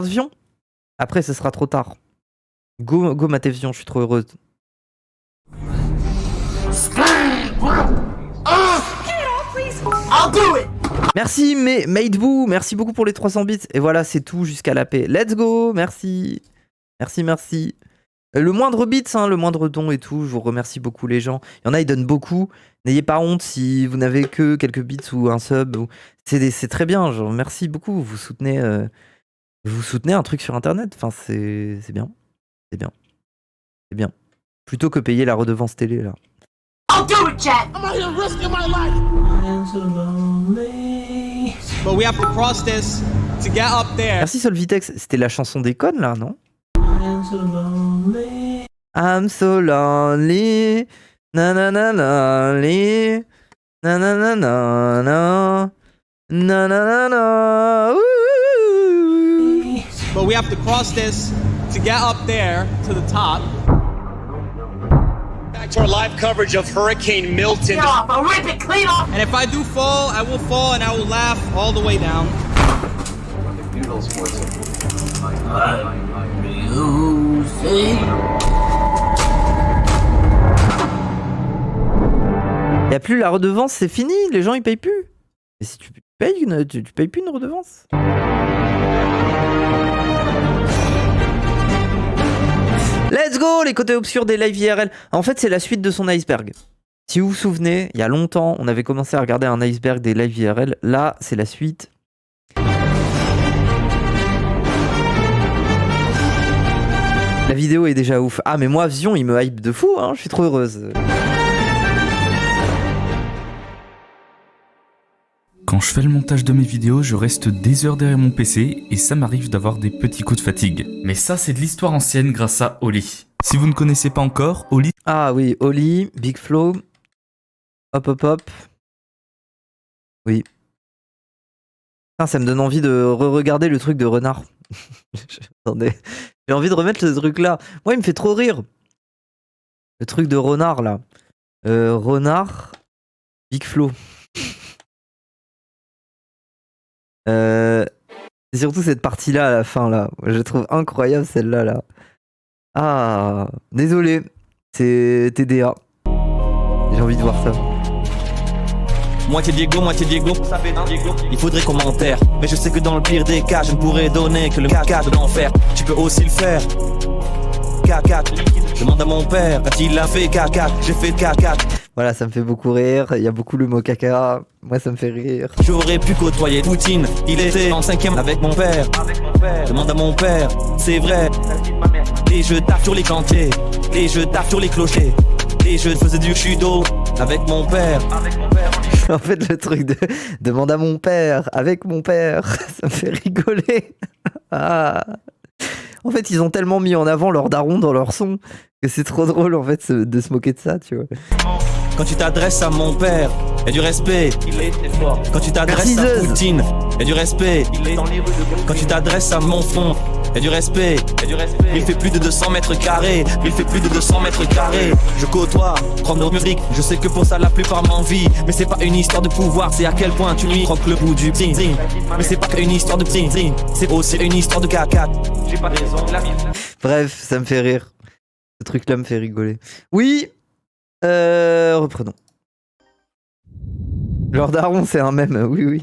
Vion. Après, ce sera trop tard. Go mater Vion, je suis trop heureuse. Merci Madeboo, merci beaucoup pour les 300 bits. Et voilà, c'est tout jusqu'à la paix. Let's go, merci. Merci. Le moindre bits, hein, le moindre don et tout, je vous remercie beaucoup les gens. Il y en a, ils donnent beaucoup. N'ayez pas honte si vous n'avez que quelques bits ou un sub. C'est très bien, genre, merci beaucoup. Vous soutenez un truc sur internet. Enfin, c'est bien. C'est bien. Plutôt que payer la redevance télé là. I'll do it, chat. I'm out here risking my life. But we have to cross this to get up there. Merci Solvitex, c'était la chanson des connes là, non? I'm so lonely. Na na na lonely. Na na na na na. Na na na na. But we have to cross this to get up there to the top. Back to our live coverage of Hurricane Milton. Get off, I'll rip it clean off. And if I do fall, I will fall and I will laugh all the way down. Y a plus la redevance, c'est fini, les gens ils payent plus. Et si tu payes tu payes plus une redevance. Let's go les côtés obscurs des live IRL. En fait c'est la suite de son iceberg. Si vous vous souvenez, il y a longtemps on avait commencé à regarder un iceberg des live IRL. Là c'est la suite. La vidéo est déjà ouf. Ah mais moi Vion il me hype de fou, hein. Je suis trop heureuse. Quand je fais le montage de mes vidéos, je reste des heures derrière mon PC et ça m'arrive d'avoir des petits coups de fatigue. Mais ça, c'est de l'histoire ancienne grâce à Oli. Si vous ne connaissez pas encore, Oli... Ah oui, Oli, Big Flow. Hop. Oui. Putain, ça me donne envie de re-regarder le truc de Renard. Attendez. J'ai envie de remettre ce truc là. Moi, il me fait trop rire. Le truc de Renard là. Renard, Big Flow. C'est surtout cette partie-là à la fin, là. Je trouve incroyable celle-là, là. Ah, désolé. C'est TDA. J'ai envie de voir ça. Moitié Diego, ça fait Diego. Il faudrait commentaire, mais je sais que dans le pire des cas, je ne pourrais donner que le caca de l'enfer. Tu peux aussi le faire. Caca, demande à mon père, quand il a fait caca, j'ai fait caca. Voilà, ça me fait beaucoup rire. Il y a beaucoup le mot caca. Moi, ça me fait rire. J'aurais pu côtoyer Poutine. Il était en 5ème avec mon père. Demande à mon père, c'est vrai. Et je tape sur les cantiers. Et je tape sur les clochers. Et je faisais du judo avec mon père. En fait, le truc de demande à mon père, avec mon père, ça me fait rigoler. Ah. En fait, ils ont tellement mis en avant leur daron dans leur son que c'est trop drôle en fait de se moquer de ça, tu vois. Quand tu t'adresses à mon père, y a du respect. Quand tu t'adresses à Poutine, y a du respect. Quand tu t'adresses à mon front, y a du respect. Il fait plus de 200 mètres carrés. Je côtoie, prendre musique. Je sais que pour ça la plupart m'envient. Mais c'est pas une histoire de pouvoir, c'est à quel point tu lui croques le bout du zing. Mais c'est pas une histoire de zing, c'est aussi une histoire de caca. J'ai pas raison, la vie. Bref, ça me fait rire. Ce truc-là me fait rigoler. Oui. Reprenons. Leur daron, c'est un mème, oui.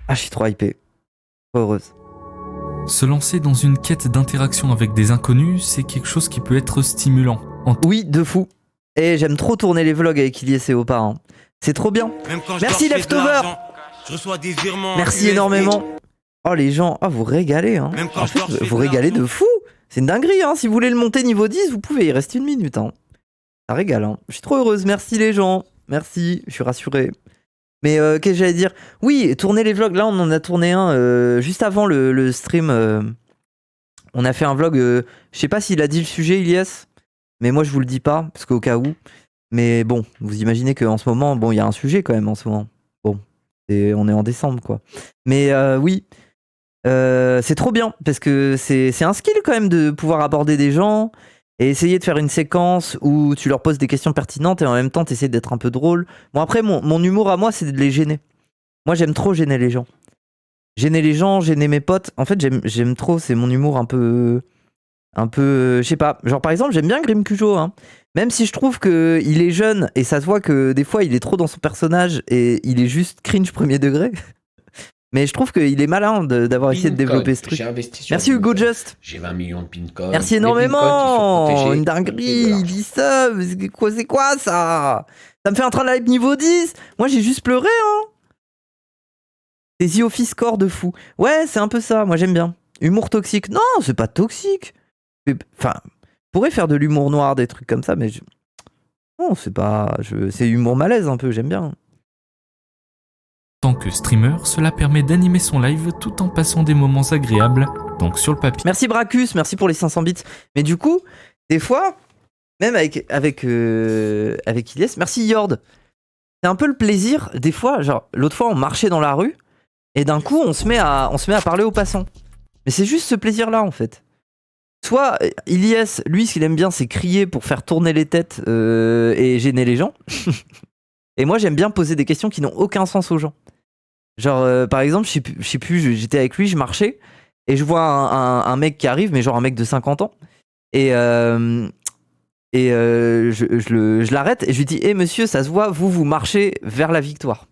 Ah, je suis trop hypée. Trop heureuse. Se lancer dans une quête d'interaction avec des inconnus, c'est quelque chose qui peut être stimulant. Oui, de fou. Et j'aime trop tourner les vlogs avec Ilyes et Opa. Hein. C'est trop bien. Merci Leftover. Je reçois des virements. Merci énormément. Oh les gens, vous régalez. Hein. En fait, vous régalez de fou. C'est une dinguerie. Hein. Si vous voulez le monter niveau 10, vous pouvez. Il reste 1 minute. Hein. Ça régale. Hein. Je suis trop heureuse. Merci les gens. Merci. Je suis rassuré. Mais qu'est-ce que j'allais dire? Oui, tourner les vlogs. Là, on en a tourné un juste avant le stream. On a fait un vlog. Je sais pas s'il a dit le sujet, Ilyes. Mais moi, je vous le dis pas, parce qu'au cas où. Mais bon, vous imaginez qu'en ce moment, bon, il y a un sujet quand même en ce moment. Bon, on est en décembre, quoi. Mais oui, c'est trop bien parce que c'est un skill quand même de pouvoir aborder des gens et essayer de faire une séquence où tu leur poses des questions pertinentes et en même temps tu essaies d'être un peu drôle. Bon après mon humour à moi c'est de les gêner. Moi j'aime trop gêner les gens. Gêner les gens, gêner mes potes. En fait j'aime trop, c'est mon humour un peu je sais pas. Genre par exemple j'aime bien Grim Cujo hein. Même si je trouve qu'il est jeune et ça se voit que des fois il est trop dans son personnage et il est juste cringe premier degré. Mais je trouve qu'il est malin d'avoir essayé de développer ce truc. Merci Hugo Just. J'ai 20 millions de pin-codes. Merci énormément. Une dinguerie. Il dit ça. C'est quoi ça? Ça me fait un train de live niveau 10. Moi j'ai juste pleuré hein. Des The Office Core de fou. Ouais c'est un peu ça. Moi j'aime bien. Humour toxique. Non c'est pas toxique. Enfin, je pourrais faire de l'humour noir, des trucs comme ça, mais non c'est pas. C'est humour malaise un peu. J'aime bien. En tant que streamer, cela permet d'animer son live tout en passant des moments agréables, donc sur le papier. Merci Bracus, merci pour les 500 bits. Mais du coup, des fois, même avec Ilyes, merci Yord. C'est un peu le plaisir, des fois, genre l'autre fois on marchait dans la rue, et d'un coup on se met à parler aux passants. Mais c'est juste ce plaisir-là en fait. Soit Ilyes, lui ce qu'il aime bien c'est crier pour faire tourner les têtes et gêner les gens. Et moi j'aime bien poser des questions qui n'ont aucun sens aux gens. Genre par exemple, je sais plus, j'étais avec lui, je marchais et je vois un mec qui arrive, mais genre un mec de 50 ans. Et je l'arrête et je lui dis hey, monsieur, ça se voit, vous marchez vers la victoire.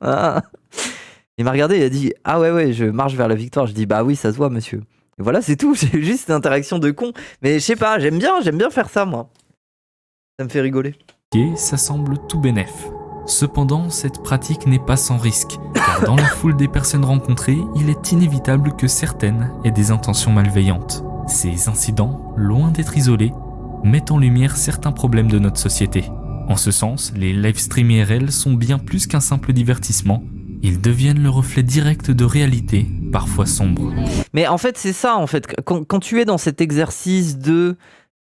Il m'a regardé, il a dit ah ouais, je marche vers la victoire. Je dis bah oui, ça se voit, monsieur. Et voilà, c'est tout, j'ai juste une interaction de con. Mais je sais pas, j'aime bien faire ça, moi. Ça me fait rigoler. Et ça semble tout bénef. Cependant, cette pratique n'est pas sans risque, car dans la foule des personnes rencontrées, il est inévitable que certaines aient des intentions malveillantes. Ces incidents, loin d'être isolés, mettent en lumière certains problèmes de notre société. En ce sens, les livestreams IRL sont bien plus qu'un simple divertissement, ils deviennent le reflet direct de réalités, parfois sombres. Mais en fait, c'est ça, en fait, quand tu es dans cet exercice de...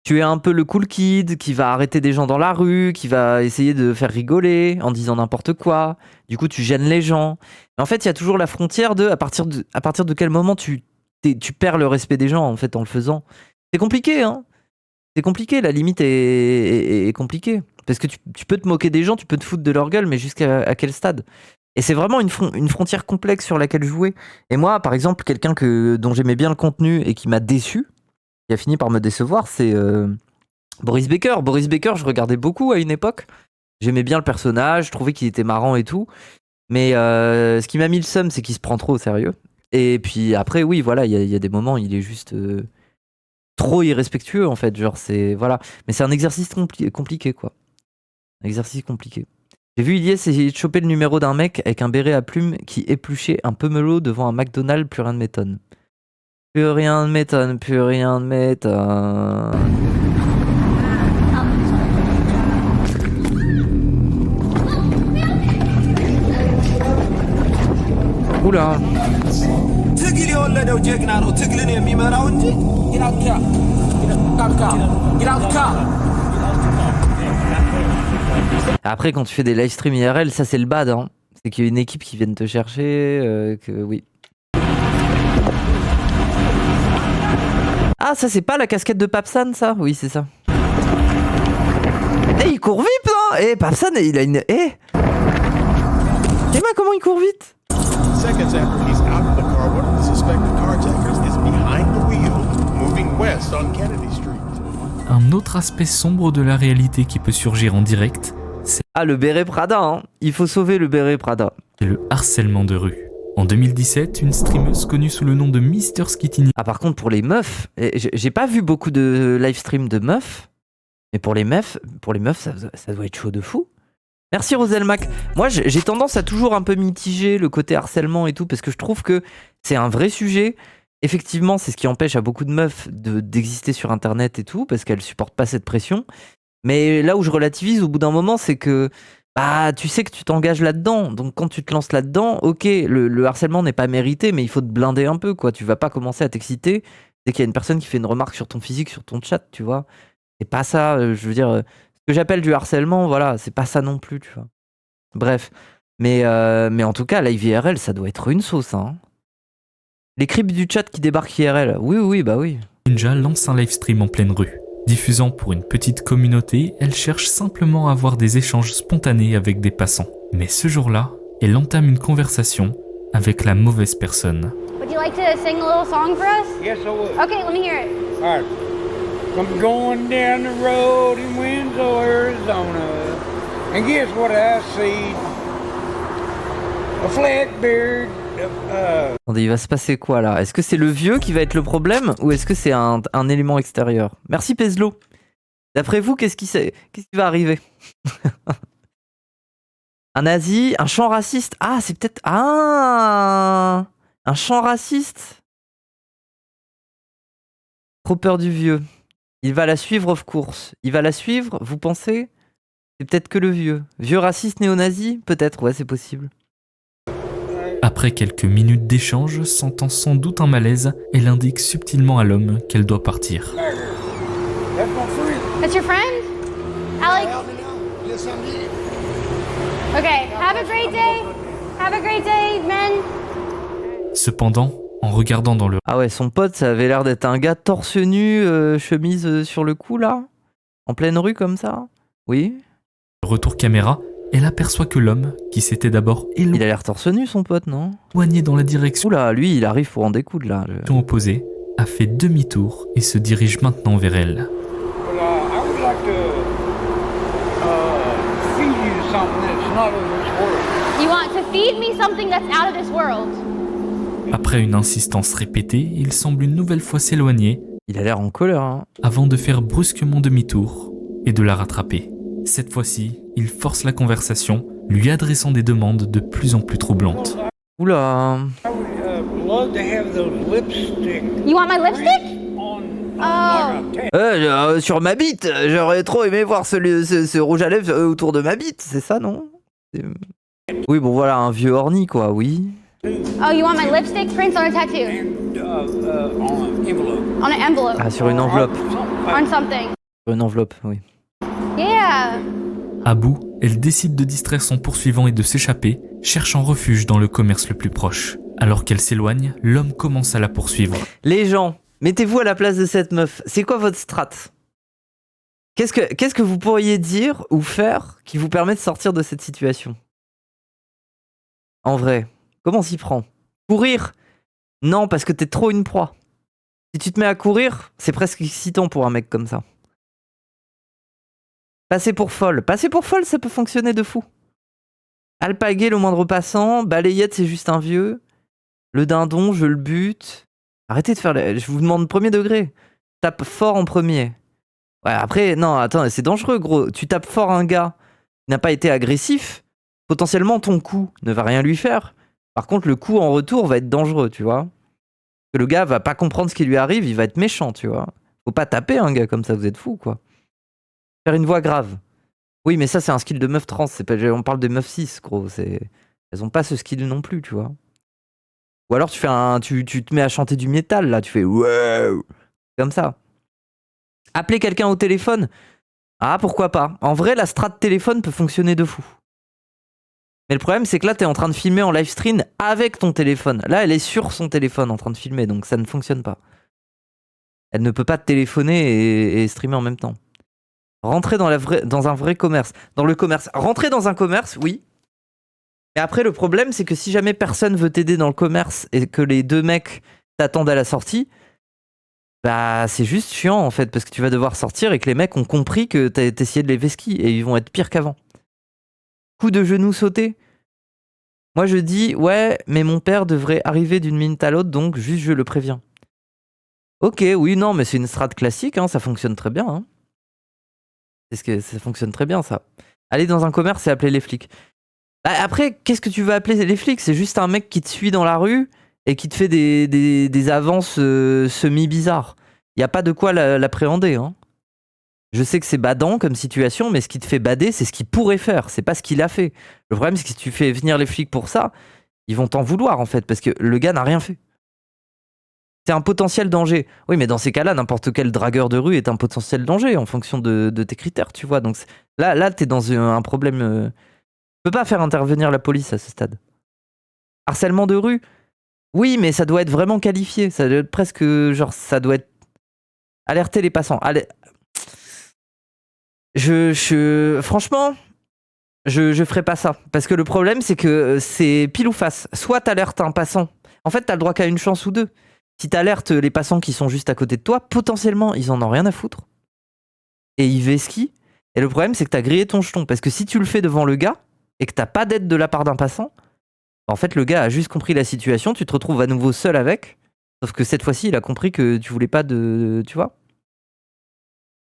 Tu es un peu le cool kid qui va arrêter des gens dans la rue, qui va essayer de faire rigoler en disant n'importe quoi. Du coup, tu gênes les gens. Mais en fait, il y a toujours la frontière de à partir de quel moment tu perds le respect des gens en fait en le faisant. C'est compliqué, hein. C'est compliqué, la limite est compliquée. Parce que tu peux te moquer des gens, tu peux te foutre de leur gueule, mais jusqu'à quel stade? Et c'est vraiment une frontière complexe sur laquelle jouer. Et moi, par exemple, quelqu'un dont j'aimais bien le contenu et qui m'a déçu, qui a fini par me décevoir, c'est Boris Becker. Boris Becker, je regardais beaucoup à une époque. J'aimais bien le personnage, je trouvais qu'il était marrant et tout. Mais ce qui m'a mis le seum, c'est qu'il se prend trop au sérieux. Et puis après, oui, voilà, il y a des moments où il est juste trop irrespectueux, en fait. Genre, c'est... Voilà. Mais c'est un exercice compliqué, quoi. Un exercice compliqué. J'ai vu Ilyes essayer de choper le numéro d'un mec avec un béret à plumes qui épluchait un pomelo devant un McDonald's, plus rien ne m'étonne. Plus rien ne m'étonne, plus rien ne m'étonne. Oula. Après, quand tu fais des live streams IRL, ça c'est le bad, hein. C'est qu'il y a une équipe qui vienne te chercher, que oui. Ah, ça c'est pas la casquette de Papsan, ça? Oui, c'est ça. Eh, il court vite, hein. Eh, Papsan, il a une... Eh, dis-moi comment il court vite. Seconds after he's out of the car, one of the suspected carjackers is behind the wheel, moving west on Kennedy Street. Un autre aspect sombre de la réalité qui peut surgir en direct, c'est... Ah, le béret Prada, hein. Il faut sauver le béret Prada. Le harcèlement de rue. En 2017, une streameuse connue sous le nom de Mister Skitini. Ah, par contre, pour les meufs, j'ai pas vu beaucoup de live stream de meufs, mais pour les meufs, ça doit être chaud de fou. Merci Roselmac. Moi, j'ai tendance à toujours un peu mitiger le côté harcèlement et tout, parce que je trouve que c'est un vrai sujet. Effectivement, c'est ce qui empêche à beaucoup de meufs d'exister sur Internet et tout, parce qu'elles supportent pas cette pression. Mais là où je relativise au bout d'un moment, c'est que bah, tu sais que tu t'engages là-dedans. Donc quand tu te lances là-dedans, ok, le harcèlement n'est pas mérité, mais il faut te blinder un peu, quoi. Tu vas pas commencer à t'exciter dès qu'il y a une personne qui fait une remarque sur ton physique, sur ton chat, tu vois. C'est pas ça, je veux dire, ce que j'appelle du harcèlement, voilà, c'est pas ça non plus, tu vois. Bref. Mais en tout cas, live IRL, ça doit être une sauce, hein. Les creeps du chat qui débarquent IRL. Oui, bah oui. Ninja lance un live stream en pleine rue. Diffusant pour une petite communauté, elle cherche simplement à avoir des échanges spontanés avec des passants. Mais ce jour-là, elle entame une conversation avec la mauvaise personne. Would you like to sing a little song for us? Yes, I would. Okay, let me hear it. All right. I'm going down the road in Winslow, Arizona, and guess what I see? A flatbeard. Attendez, il va se passer quoi là? Est-ce que c'est le vieux qui va être le problème ou est-ce que c'est un élément extérieur? Merci Pezlo. D'après vous, qu'est-ce qui va arriver? Un nazi, un chant raciste. Ah, c'est peut-être... Ah, un chant raciste. Trop peur du vieux. Il va la suivre, of course. Il va la suivre, vous pensez? C'est peut-être que le vieux. Vieux raciste néo-nazi? Peut-être, ouais, c'est possible. Après quelques minutes d'échange, sentant sans doute un malaise, elle indique subtilement à l'homme qu'elle doit partir. That's your friend? Alex? Okay, have a great day. Have a great day, men. Cependant, en regardant dans le... Ah ouais, son pote, ça avait l'air d'être un gars torse nu, chemise sur le cou, là? En pleine rue, comme ça? Oui. Retour caméra, elle aperçoit que l'homme, qui s'était d'abord Il a l'air torse nu, son pote, non? éloigné dans la direction Oula, lui, il arrive pour en découdre, là. opposée, a fait demi-tour et se dirige maintenant vers elle. Well, I would like to feed you something that's not of this world. You want to feed me something that's out of this world? Après une insistance répétée, il semble une nouvelle fois s'éloigner Il a l'air en colère, hein. avant de faire brusquement demi-tour et de la rattraper. Cette fois-ci, il force la conversation, lui adressant des demandes de plus en plus troublantes. Oula. I would love to have those lipstick You want my lipstick? on Oh. my tail. Sur ma bite, j'aurais trop aimé voir ce rouge à lèvres autour de ma bite, c'est ça, non? Oui, bon voilà, un vieux orni, quoi, oui. Oh, you want my lipstick prints on a tattoo? And on an envelope. On an envelope. Ah, sur une enveloppe. On something. Sur une enveloppe, oui. Yeah. À bout, elle décide de distraire son poursuivant et de s'échapper, cherchant refuge dans le commerce le plus proche. Alors qu'elle s'éloigne, l'homme commence à la poursuivre. Les gens, mettez-vous à la place de cette meuf. C'est quoi votre strat? Qu'est-ce que vous pourriez dire ou faire qui vous permet de sortir de cette situation? En vrai, comment s'y prend? Courir? Non, parce que t'es trop une proie. Si tu te mets à courir, c'est presque excitant pour un mec comme ça. Passer pour folle. Passer pour folle, ça peut fonctionner de fou. Alpaguer le moindre passant. Balayette, c'est juste un vieux. Le dindon, je le bute. Arrêtez de faire... Je vous demande premier degré. Tape fort en premier. Ouais, après, non, attends, c'est dangereux, gros. Tu tapes fort un gars qui n'a pas été agressif. Potentiellement, ton coup ne va rien lui faire. Par contre, le coup en retour va être dangereux, tu vois. Que le gars va pas comprendre ce qui lui arrive, il va être méchant, tu vois. Faut pas taper un gars comme ça, vous êtes fou, quoi. Faire une voix grave. Oui, mais ça, c'est un skill de meuf trans. C'est pas... On parle des meufs cis, gros. Elles ont pas ce skill non plus, tu vois. Ou alors, tu te mets à chanter du métal, là. Tu fais wow, comme ça. Appeler quelqu'un au téléphone. Ah, pourquoi pas. En vrai, la strat téléphone peut fonctionner de fou. Mais le problème, c'est que là, t'es en train de filmer en live stream avec ton téléphone. Là, elle est sur son téléphone en train de filmer, donc ça ne fonctionne pas. Elle ne peut pas te téléphoner et streamer en même temps. Rentrer dans un vrai commerce. Dans le commerce. Rentrer dans un commerce, oui. Mais après, le problème, c'est que si jamais personne veut t'aider dans le commerce et que les deux mecs t'attendent à la sortie, bah c'est juste chiant en fait, parce que tu vas devoir sortir et que les mecs ont compris que t'as essayé de les vesquis et ils vont être pires qu'avant. Coup de genou sauté. Moi je dis, ouais, mais mon père devrait arriver d'une minute à l'autre, donc juste je le préviens. Ok, oui, non, mais c'est une strat classique, hein, ça fonctionne très bien. Hein. Ça fonctionne très bien, ça. Aller dans un commerce et appeler les flics. Bah, après, qu'est-ce que tu veux appeler les flics? C'est juste un mec qui te suit dans la rue et qui te fait des avances semi-bizarres. Il n'y a pas de quoi l'appréhender. Hein. Je sais que c'est badant comme situation, mais ce qui te fait bader, c'est ce qu'il pourrait faire. C'est pas ce qu'il a fait. Le problème, c'est que si tu fais venir les flics pour ça, ils vont t'en vouloir, en fait, parce que le gars n'a rien fait. C'est un potentiel danger. Oui, mais dans ces cas-là, n'importe quel dragueur de rue est un potentiel danger en fonction de tes critères, tu vois. Donc là t'es dans un problème... Tu peux pas faire intervenir la police à ce stade. Harcèlement de rue. Oui, mais ça doit être vraiment qualifié. Ça doit être presque genre, ça doit être alerter les passants. Franchement, je ferai pas ça. Parce que le problème, c'est que c'est pile ou face. Soit t'alertes un passant. En fait, t'as le droit qu'à une chance ou deux. Si t'alertes les passants qui sont juste à côté de toi, potentiellement, ils en ont rien à foutre. Et ils vesquillent. Et le problème, c'est que t'as grillé ton jeton. Parce que si tu le fais devant le gars, et que t'as pas d'aide de la part d'un passant, en fait, le gars a juste compris la situation, tu te retrouves à nouveau seul avec, sauf que cette fois-ci, il a compris que tu voulais pas de... Tu vois ?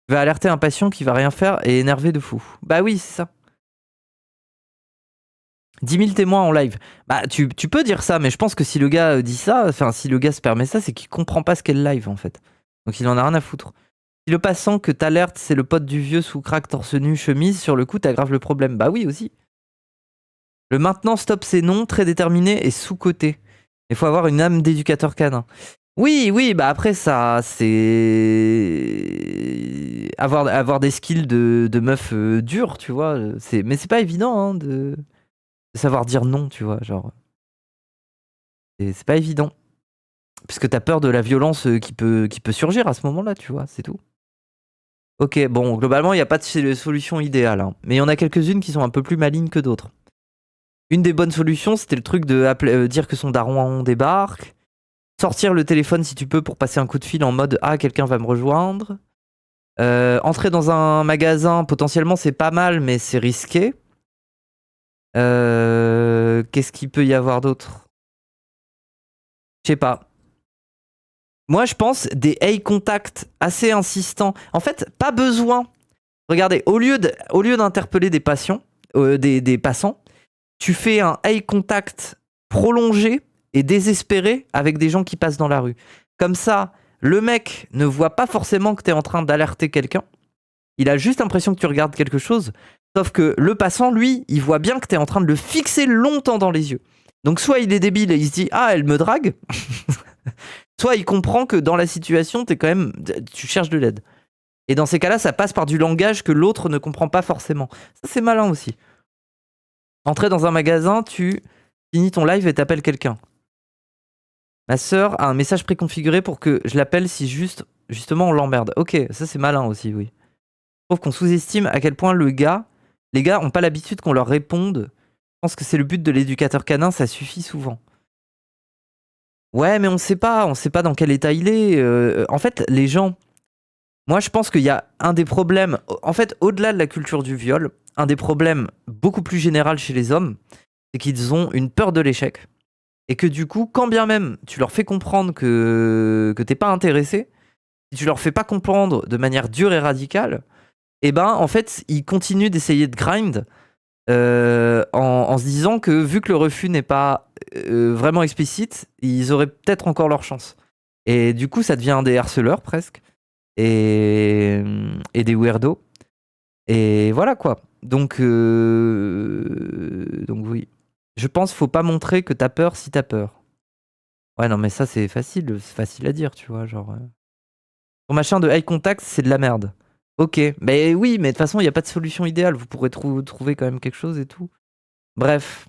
Tu vas alerter un patient qui va rien faire et énerver de fou. Bah oui, c'est ça. 10 000 témoins en live. Bah, tu peux dire ça, mais je pense que si le gars dit ça, enfin, si le gars se permet ça, c'est qu'il comprend pas ce qu'est le live, en fait. Donc il en a rien à foutre. Si le passant que t'alertes, c'est le pote du vieux sous crack, torse nu, chemise, sur le coup, t'aggraves le problème. Bah oui, aussi. Le maintenant stop c'est non, très déterminé et sous-coté. Il faut avoir une âme d'éducateur canin. Oui, bah après ça, c'est... Avoir des skills de meuf dure, tu vois. Mais c'est pas évident hein, de savoir dire non, tu vois. Genre, c'est pas évident. Puisque t'as peur de la violence qui peut surgir à ce moment-là, tu vois, c'est tout. Ok, bon, globalement, il n'y a pas de solution idéale. Hein. Mais il y en a quelques-unes qui sont un peu plus malignes que d'autres. Une des bonnes solutions, c'était le truc de dire que son daron débarque. Sortir le téléphone si tu peux pour passer un coup de fil en mode « Ah, quelqu'un va me rejoindre ». Entrer dans un magasin, potentiellement c'est pas mal, mais c'est risqué. Qu'est-ce qu'il peut y avoir d'autre ? Je sais pas. Moi, je pense des eye contact assez insistants. En fait, pas besoin. Regardez, au lieu d'interpeller des patients, des passants, tu fais un eye contact prolongé et désespéré avec des gens qui passent dans la rue. Comme ça, le mec ne voit pas forcément que tu es en train d'alerter quelqu'un. Il a juste l'impression que tu regardes quelque chose. Sauf que le passant, lui, il voit bien que tu es en train de le fixer longtemps dans les yeux. Donc soit il est débile et il se dit « Ah, elle me drague !» Soit il comprend que dans la situation, tu cherches de l'aide. Et dans ces cas-là, ça passe par du langage que l'autre ne comprend pas forcément. Ça, c'est malin aussi. Entrer dans un magasin, tu finis ton live et t'appelles quelqu'un. Ma sœur a un message préconfiguré pour que je l'appelle si justement on l'emmerde. Ok, ça c'est malin aussi, oui. Je trouve qu'on sous-estime à quel point les gars ont pas l'habitude qu'on leur réponde. Je pense que c'est le but de l'éducateur canin, ça suffit souvent. Ouais, mais on sait pas dans quel état il est. En fait, les gens... Moi, je pense qu'il y a un des problèmes... En fait, au-delà de la culture du viol, un des problèmes beaucoup plus général chez les hommes, c'est qu'ils ont une peur de l'échec. Et que du coup, quand bien même tu leur fais comprendre que t'es pas intéressé, si tu leur fais pas comprendre de manière dure et radicale, et ben en fait, ils continuent d'essayer de grind en se disant que vu que le refus n'est pas vraiment explicite, ils auraient peut-être encore leur chance. Et du coup, ça devient des harceleurs presque. Et des weirdos. Et voilà quoi. Donc oui. Je pense qu'il faut pas montrer que t'as peur si t'as peur. Ouais, non, mais ça, c'est facile à dire, tu vois. Genre, ton machin de eye contact, c'est de la merde. Ok, mais oui, mais de toute façon, il n'y a pas de solution idéale. Vous pourrez trouver quand même quelque chose et tout. Bref.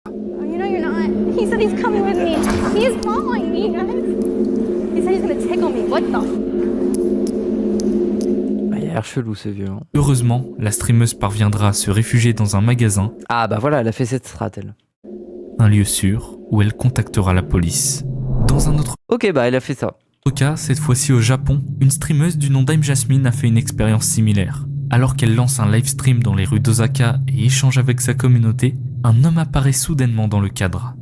Oh, you know you're not. He said he's coming with me. He is following me, guys. He said he's gonna tickle me. What the? Il a l'air chelou ce vieux. Hein. Heureusement, la streameuse parviendra à se réfugier dans un magasin. Ah bah voilà, elle a fait cette strat, elle. Un lieu sûr où elle contactera la police. Dans un autre Ok, bah elle a fait ça. cas, cette fois-ci au Japon, une streameuse du nom d'Ime Jasmine a fait une expérience similaire. Alors qu'elle lance un live stream dans les rues d'Osaka et échange avec sa communauté, un homme apparaît soudainement dans le cadre.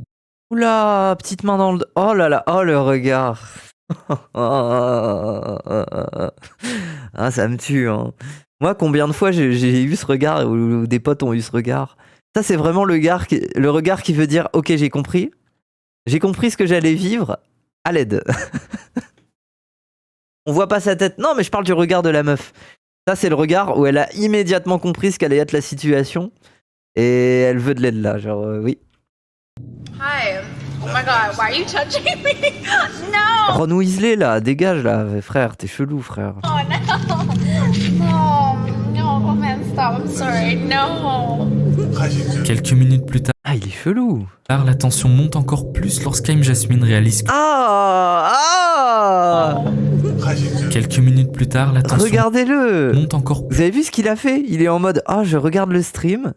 Oula, petite main dans le... Oh là là, oh le regard. Ah, ça me tue. Hein. Moi, combien de fois j'ai eu ce regard, ou des potes ont eu ce regard. Ça, c'est vraiment le regard qui veut dire « Ok, j'ai compris ce que j'allais vivre, à l'aide. » On voit pas sa tête. Non, mais je parle du regard de la meuf. Ça, c'est le regard où elle a immédiatement compris ce qu'allait être la situation. Et elle veut de l'aide là, genre oui. Hi. Oh my god, why are you touching me? No! Ron Weasley là, dégage là, frère, t'es chelou frère. Oh no! No, man, stop, I'm sorry, no! Quelques minutes plus tard... Ah, il est chelou. Alors la tension monte encore plus lorsqu'Aim Jasmine réalise que quelques minutes plus tard, la tension Regardez-le. monte encore Vous avez vu ce qu'il a fait? Il est en mode je regarde le stream,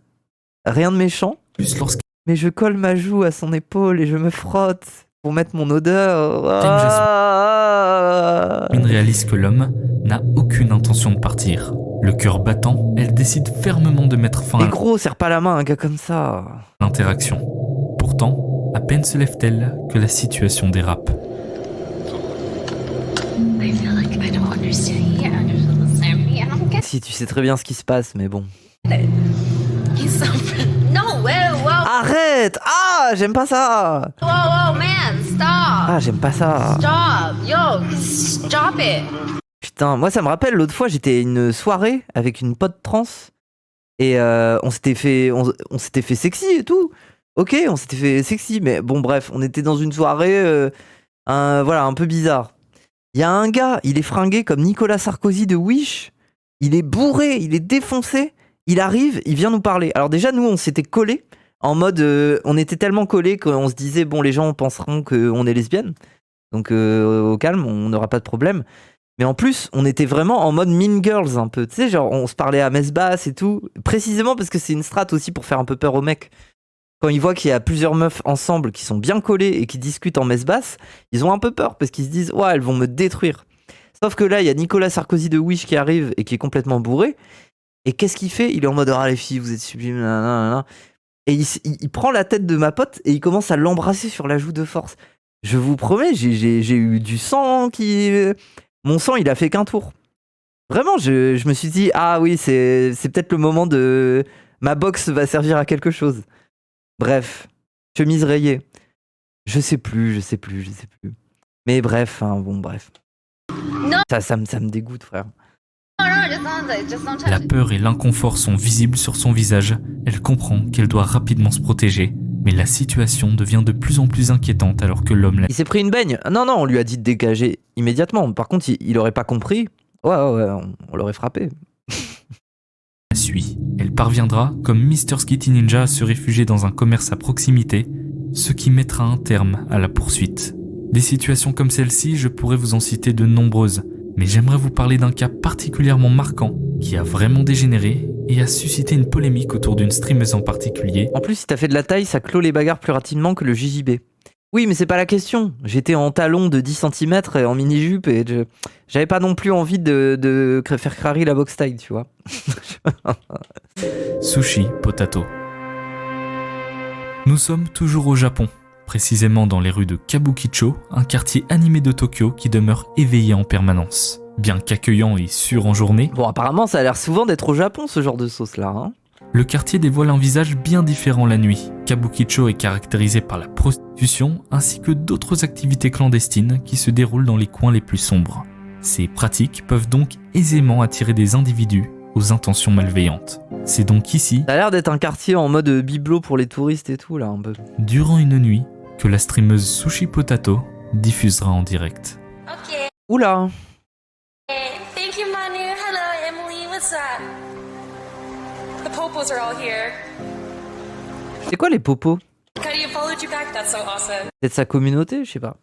rien de méchant, plus lorsqu'Aim mais je colle ma joue à son épaule et je me frotte pour mettre mon odeur. Jasmine réalise que l'homme n'a aucune intention de partir. Le cœur battant, elle décide fermement de mettre fin Et à gros, serre pas la main à un gars comme ça. l'interaction. Pourtant, à peine se lève-t-elle que la situation dérape. I feel like I don't understand. You can't understand me. I don't get Si, tu sais très bien ce qui se passe, mais bon. it. He's so. No, whoa. Arrête! J'aime pas ça! Whoa, man, stop. J'aime pas ça. Stop. Yo, stop it. Putain, moi ça me rappelle l'autre fois, j'étais à une soirée avec une pote trans et on s'était fait sexy et tout. Ok, on s'était fait sexy, mais bon bref, on était dans une soirée un peu bizarre. Il y a un gars, il est fringué comme Nicolas Sarkozy de Wish. Il est bourré, il est défoncé. Il arrive, il vient nous parler. Alors déjà, nous, on s'était collés en mode... on était tellement collés qu'on se disait, bon, les gens penseront qu'on est lesbiennes. Donc au calme, on n'aura pas de problème. Mais en plus, on était vraiment en mode Mean Girls un peu. Tu sais, genre, on se parlait à messe basse et tout. Précisément parce que c'est une strat aussi pour faire un peu peur aux mecs. Quand ils voient qu'il y a plusieurs meufs ensemble qui sont bien collées et qui discutent en messe basse, ils ont un peu peur parce qu'ils se disent « Ouais, elles vont me détruire ». Sauf que là, il y a Nicolas Sarkozy de Wish qui arrive et qui est complètement bourré. Et qu'est-ce qu'il fait? Il est en mode « Ah les filles, vous êtes sublimes, nanana. » Et il prend la tête de ma pote et il commence à l'embrasser sur la joue de force. Je vous promets, j'ai eu du sang qui... Mon sang, il a fait qu'un tour. Vraiment, je me suis dit, ah oui, c'est peut-être le moment de... Ma boxe va servir à quelque chose. Bref, chemise rayée. Je sais plus. Mais bref, bref. Non. Ça me dégoûte, frère. No, just don't touch La it. peur et l'inconfort sont visibles sur son visage. Elle comprend qu'elle doit rapidement se protéger. Mais la situation devient de plus en plus inquiétante alors que l'homme la Il s'est pris une baigne. Non, on lui a dit de dégager immédiatement. Par contre, il aurait pas compris. Ouais, on l'aurait frappé. suit. Elle parviendra, comme Mr. Skitty Ninja, à se réfugier dans un commerce à proximité, ce qui mettra un terme à la poursuite. Des situations comme celle-ci, je pourrais vous en citer de nombreuses, mais j'aimerais vous parler d'un cas particulièrement marquant qui a vraiment dégénéré et a suscité une polémique autour d'une streameuse en particulier. En plus, si t'as fait de la taille, ça clôt les bagarres plus rapidement que le JJB. Oui, mais c'est pas la question. J'étais en talons de 10 cm et en mini-jupe et j'avais pas non plus envie de faire crari la box taille, tu vois. Sushi Potato. Nous sommes toujours au Japon, précisément dans les rues de Kabukicho, un quartier animé de Tokyo qui demeure éveillé en permanence. Bien qu'accueillant et sûr en journée, Bon, apparemment, ça a l'air souvent d'être au Japon, ce genre de sauce-là. Hein. le quartier dévoile un visage bien différent la nuit. Kabukicho est caractérisé par la prostitution ainsi que d'autres activités clandestines qui se déroulent dans les coins les plus sombres. Ces pratiques peuvent donc aisément attirer des individus aux intentions malveillantes. C'est donc ici, Ça a l'air d'être un quartier en mode bibelot pour les touristes et tout, là, un peu. durant une nuit, que la streameuse Sushi Potato diffusera en direct. Okay. Oula. Thank you, Manu. Hello, Emily. What's that? The popos are all here. C'est quoi les popos? Cuddy followed you back. That's so awesome. Peut-être sa communauté, je sais pas.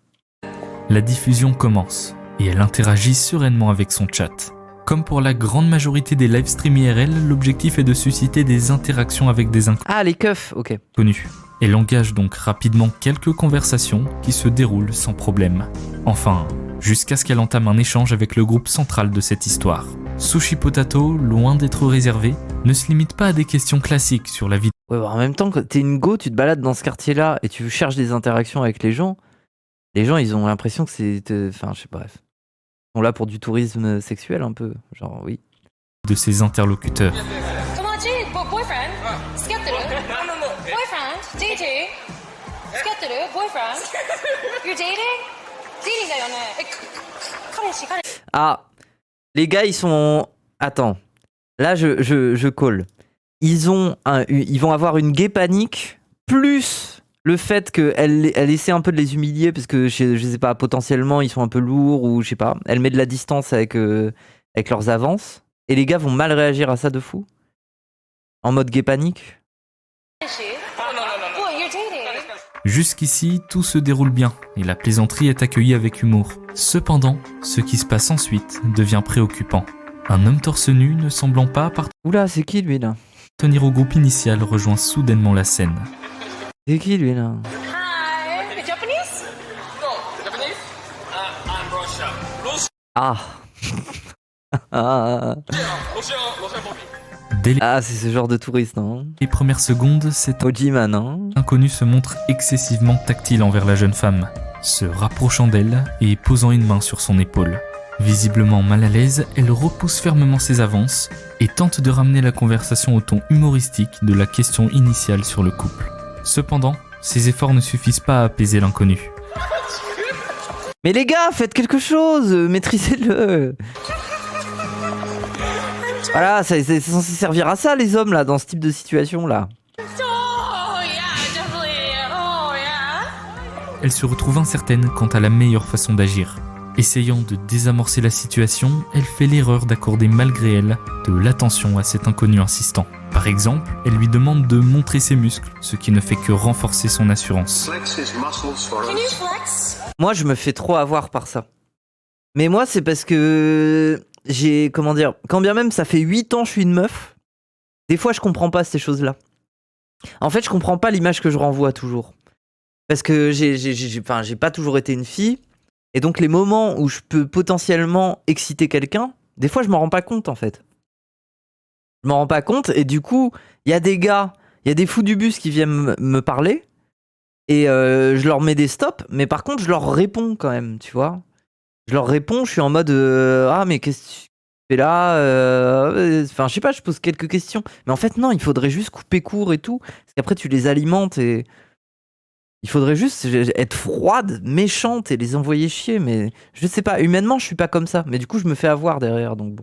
La diffusion commence et elle interagit sereinement avec son chat. Comme pour la grande majorité des live streams IRL, l'objectif est de susciter des interactions avec des Ah, les keufs, ok. inconnus. Elle engage donc rapidement quelques conversations qui se déroulent sans problème. Enfin, jusqu'à ce qu'elle entame un échange avec le groupe central de cette histoire. Sushi Potato, loin d'être réservé, ne se limite pas à des questions classiques sur la vie. Ouais, bah, en même temps, quand t'es une go, tu te balades dans ce quartier-là et tu cherches des interactions avec les gens, ils ont l'impression que c'est... Enfin, je sais pas, bref. Ils sont là pour du tourisme sexuel, un peu. Genre, oui. De ses interlocuteurs. Come on, Jade. Boyfriend. Skeptical. Boyfriend. JJ. Skeptical. Boyfriend. You're dating? Dating guy on it. Ah, les gars, ils sont... Attends. Là, je call. Ils vont avoir une gay panique, plus le fait qu'elle essaie un peu de les humilier, parce que, je sais pas, potentiellement, ils sont un peu lourds, ou je sais pas. Elle met de la distance avec leurs avances. Et les gars vont mal réagir à ça de fou. En mode gay panique. Is she? Oh, no. Jusqu'ici, tout se déroule bien et la plaisanterie est accueillie avec humour. Cependant, ce qui se passe ensuite devient préoccupant. Un homme torse nu ne semblant pas appartenir Oula, c'est qui lui là? au groupe initial rejoint soudainement la scène. C'est qui lui là? Hi. Japanese? Ah. Ah, c'est ce genre de touriste, non? Les premières secondes, cet Ojiman, hein? inconnu se montre excessivement tactile envers la jeune femme, se rapprochant d'elle et posant une main sur son épaule. Visiblement mal à l'aise, elle repousse fermement ses avances et tente de ramener la conversation au ton humoristique de la question initiale sur le couple. Cependant, ses efforts ne suffisent pas à apaiser l'inconnu. Mais les gars, faites quelque chose, maîtrisez-le. Voilà, c'est censé servir à ça les hommes là, dans ce type de situation là. Elle se retrouve incertaine quant à la meilleure façon d'agir. Essayant de désamorcer la situation, elle fait l'erreur d'accorder malgré elle de l'attention à cet inconnu insistant. Par exemple, elle lui demande de montrer ses muscles, ce qui ne fait que renforcer son assurance. Moi, je me fais trop avoir par ça. Mais moi, c'est parce que j'ai, comment dire, quand bien même ça fait 8 ans que je suis une meuf, des fois je comprends pas ces choses-là. En fait, je comprends pas l'image que je renvoie toujours. Parce que j'ai pas toujours été une fille. Et donc les moments où je peux potentiellement exciter quelqu'un, des fois je m'en rends pas compte en fait. Je m'en rends pas compte et du coup, il y a des gars, il y a des fous du bus qui viennent me parler et je leur mets des stops, mais par contre je leur réponds quand même, tu vois. Je leur réponds, je suis en mode ah mais qu'est-ce que tu fais là? Enfin je sais pas, je pose quelques questions. Mais en fait non, il faudrait juste couper court et tout, parce qu'après tu les alimentes et... Il faudrait juste être froide, méchante et les envoyer chier, mais je sais pas, humainement je suis pas comme ça, mais du coup je me fais avoir derrière, donc bon.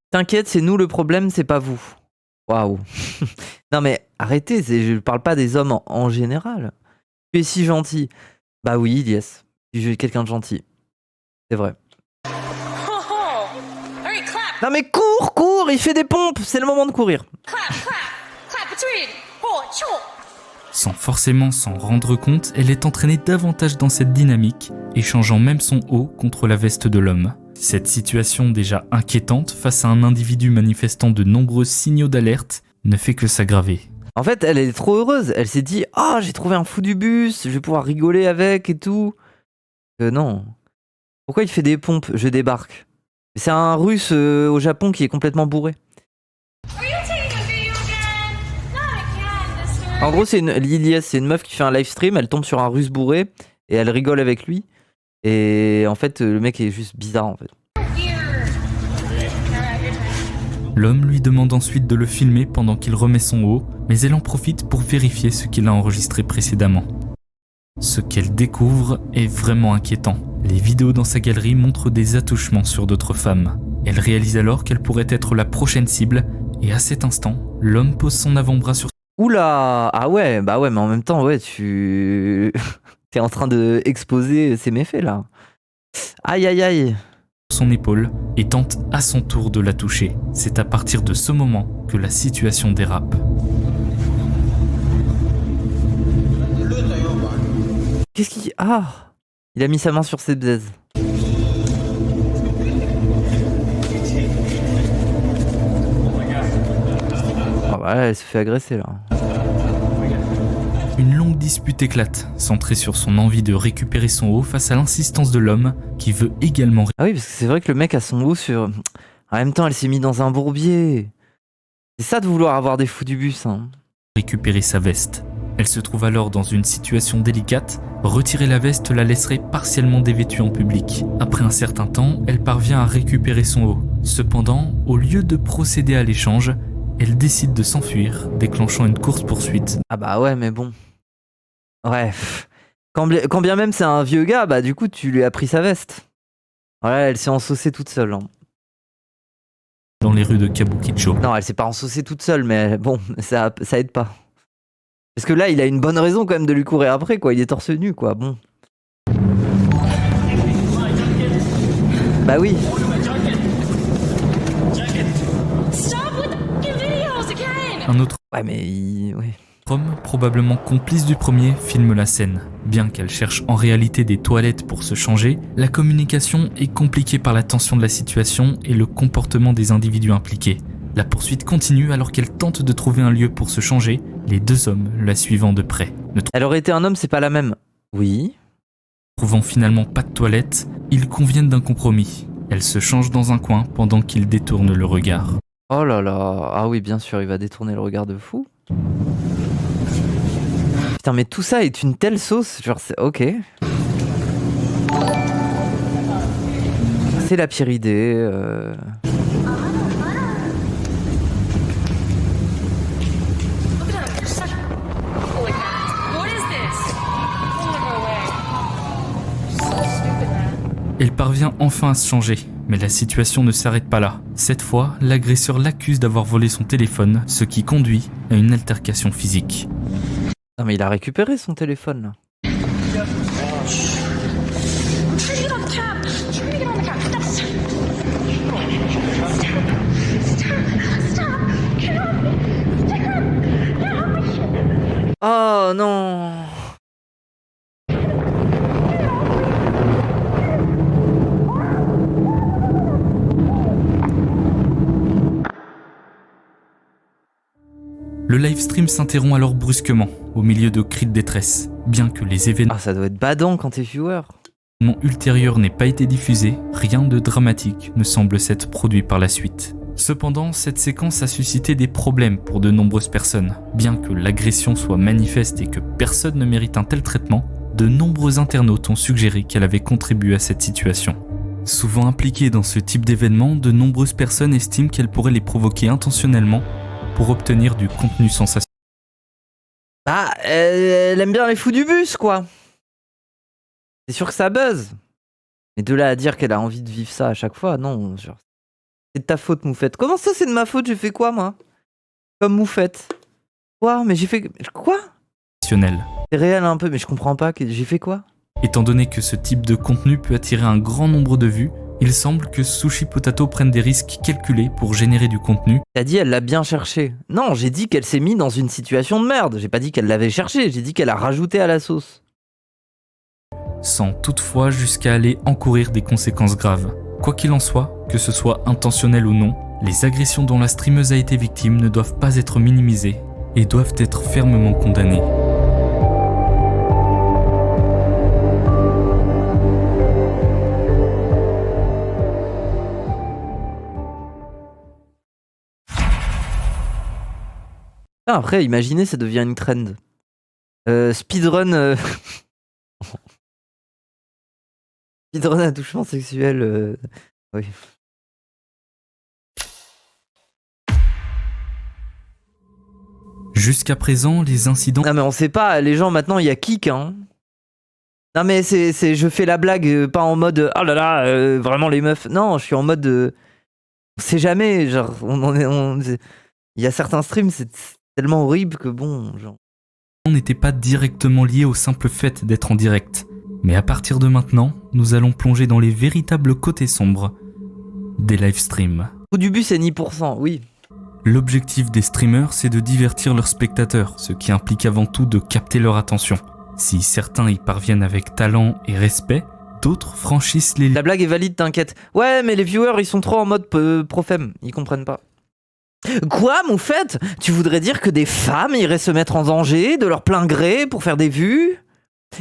T'inquiète, c'est nous le problème, c'est pas vous. Waouh. Non mais arrêtez, je parle pas des hommes en général. Tu es si gentil. Bah oui, Ilyes, je suis quelqu'un de gentil. C'est vrai. Non mais cours, il fait des pompes, c'est le moment de courir. Sans forcément s'en rendre compte, elle est entraînée davantage dans cette dynamique, échangeant même son haut contre la veste de l'homme. Cette situation déjà inquiétante face à un individu manifestant de nombreux signaux d'alerte ne fait que s'aggraver. En fait, elle est trop heureuse, elle s'est dit « Ah, j'ai trouvé un fou du bus, je vais pouvoir rigoler avec et tout. » Non. Pourquoi il fait des pompes? Je débarque. C'est un russe au Japon qui est complètement bourré. En gros, c'est Lilies, c'est une meuf qui fait un live stream, elle tombe sur un russe bourré et elle rigole avec lui. Et en fait, le mec est juste bizarre en fait. L'homme lui demande ensuite de le filmer pendant qu'il remet son haut, mais elle en profite pour vérifier ce qu'il a enregistré précédemment. Ce qu'elle découvre est vraiment inquiétant. Les vidéos dans sa galerie montrent des attouchements sur d'autres femmes. Elle réalise alors qu'elle pourrait être la prochaine cible, et à cet instant, l'homme pose son avant-bras sur... Oula! Ah ouais, bah ouais, mais en même temps, ouais, tu... T'es en train de exposer ses méfaits, là. Aïe, aïe, aïe. Son épaule, et tente à son tour de la toucher. C'est à partir de ce moment que la situation dérape. Qu'est-ce qu'il... Ah! Il a mis sa main sur ses baises. Ah bah elle se fait agresser là. Une longue dispute éclate, centrée sur son envie de récupérer son haut face à l'insistance de l'homme qui veut également... Ah oui, parce que c'est vrai que le mec a son haut sur... En même temps, elle s'est mise dans un bourbier. C'est ça de vouloir avoir des fous du bus, hein. Récupérer sa veste. Elle se trouve alors dans une situation délicate. Retirer la veste la laisserait partiellement dévêtue en public. Après un certain temps, elle parvient à récupérer son haut. Cependant, au lieu de procéder à l'échange, elle décide de s'enfuir, déclenchant une course-poursuite. Ah bah ouais, mais bon. Ouais. Quand bien même c'est un vieux gars, bah du coup tu lui as pris sa veste. Voilà, elle s'est ensaucée toute seule. Hein. Dans les rues de Kabukicho. Non, elle s'est pas ensaucée toute seule, mais bon, ça aide pas. Parce que là, il a une bonne raison quand même de lui courir après, quoi. Il est torse nu, quoi. Bon. Bah oui. Un autre Ouais, mais ouais. homme, probablement complice du premier, filme la scène. Bien qu'elle cherche en réalité des toilettes pour se changer, la communication est compliquée par la tension de la situation et le comportement des individus impliqués. La poursuite continue alors qu'elle tente de trouver un lieu pour se changer, les deux hommes la suivant de près. Ne Elle aurait été un homme, c'est pas la même. Oui. trouvant finalement pas de toilette, ils conviennent d'un compromis. Elle se change dans un coin pendant qu'il détourne le regard. Oh là là. Ah oui, bien sûr, il va détourner le regard de fou. Putain, mais tout ça est une telle sauce. Genre, c'est ok. C'est la pire idée. Elle parvient enfin à se changer, mais la situation ne s'arrête pas là. Cette fois, l'agresseur l'accuse d'avoir volé son téléphone, ce qui conduit à une altercation physique. Non, mais il a récupéré son téléphone là. Oh non. Le livestream s'interrompt alors brusquement, au milieu de cris de détresse. Bien que les événements Ah, ça doit être badant quand t'es viewer. ultérieurs n'aient pas été diffusés, rien de dramatique ne semble s'être produit par la suite. Cependant, cette séquence a suscité des problèmes pour de nombreuses personnes. Bien que l'agression soit manifeste et que personne ne mérite un tel traitement, de nombreux internautes ont suggéré qu'elle avait contribué à cette situation. Souvent impliquée dans ce type d'événement, de nombreuses personnes estiment qu'elle pourrait les provoquer intentionnellement pour obtenir du contenu sensationnel. Bah, elle aime bien les fous du bus, quoi. C'est sûr que ça buzz. Mais de là à dire qu'elle a envie de vivre ça à chaque fois, non. Genre, c'est de ta faute, Moufette. Comment ça, c'est de ma faute? J'ai fait quoi, moi? Comme Moufette. Quoi? Mais j'ai fait... Quoi? C'est réel un peu, mais je comprends pas. J'ai fait quoi? Étant donné que ce type de contenu peut attirer un grand nombre de vues, il semble que Sushi Potato prenne des risques calculés pour générer du contenu. T'as dit elle l'a bien cherché. Non, j'ai dit qu'elle s'est mise dans une situation de merde. J'ai pas dit qu'elle l'avait cherché, j'ai dit qu'elle a rajouté à la sauce. Sans toutefois jusqu'à aller encourir des conséquences graves. Quoi qu'il en soit, que ce soit intentionnel ou non, les agressions dont la streameuse a été victime ne doivent pas être minimisées et doivent être fermement condamnées. Après, imaginez, ça devient une trend. Speedrun... Speedrun attouchement sexuel... Oui. Jusqu'à présent, les incidents... Non mais on sait pas, les gens maintenant, il y a kick, hein. Non mais c'est je fais la blague, pas en mode oh là là, vraiment les meufs. Non, je suis en mode... on sait jamais, genre, il y a certains streams, c'est tellement horrible que bon, genre... On n'était pas directement lié au simple fait d'être en direct. Mais à partir de maintenant, nous allons plonger dans les véritables côtés sombres des live streams. Au début, c'est ni %, oui. L'objectif des streamers, c'est de divertir leurs spectateurs, ce qui implique avant tout de capter leur attention. Si certains y parviennent avec talent et respect, d'autres franchissent les... La blague est valide, t'inquiète. Ouais, mais les viewers, ils sont trop en mode profème, ils comprennent pas. Quoi, Moufette? Tu voudrais dire que des femmes iraient se mettre en danger de leur plein gré pour faire des vues?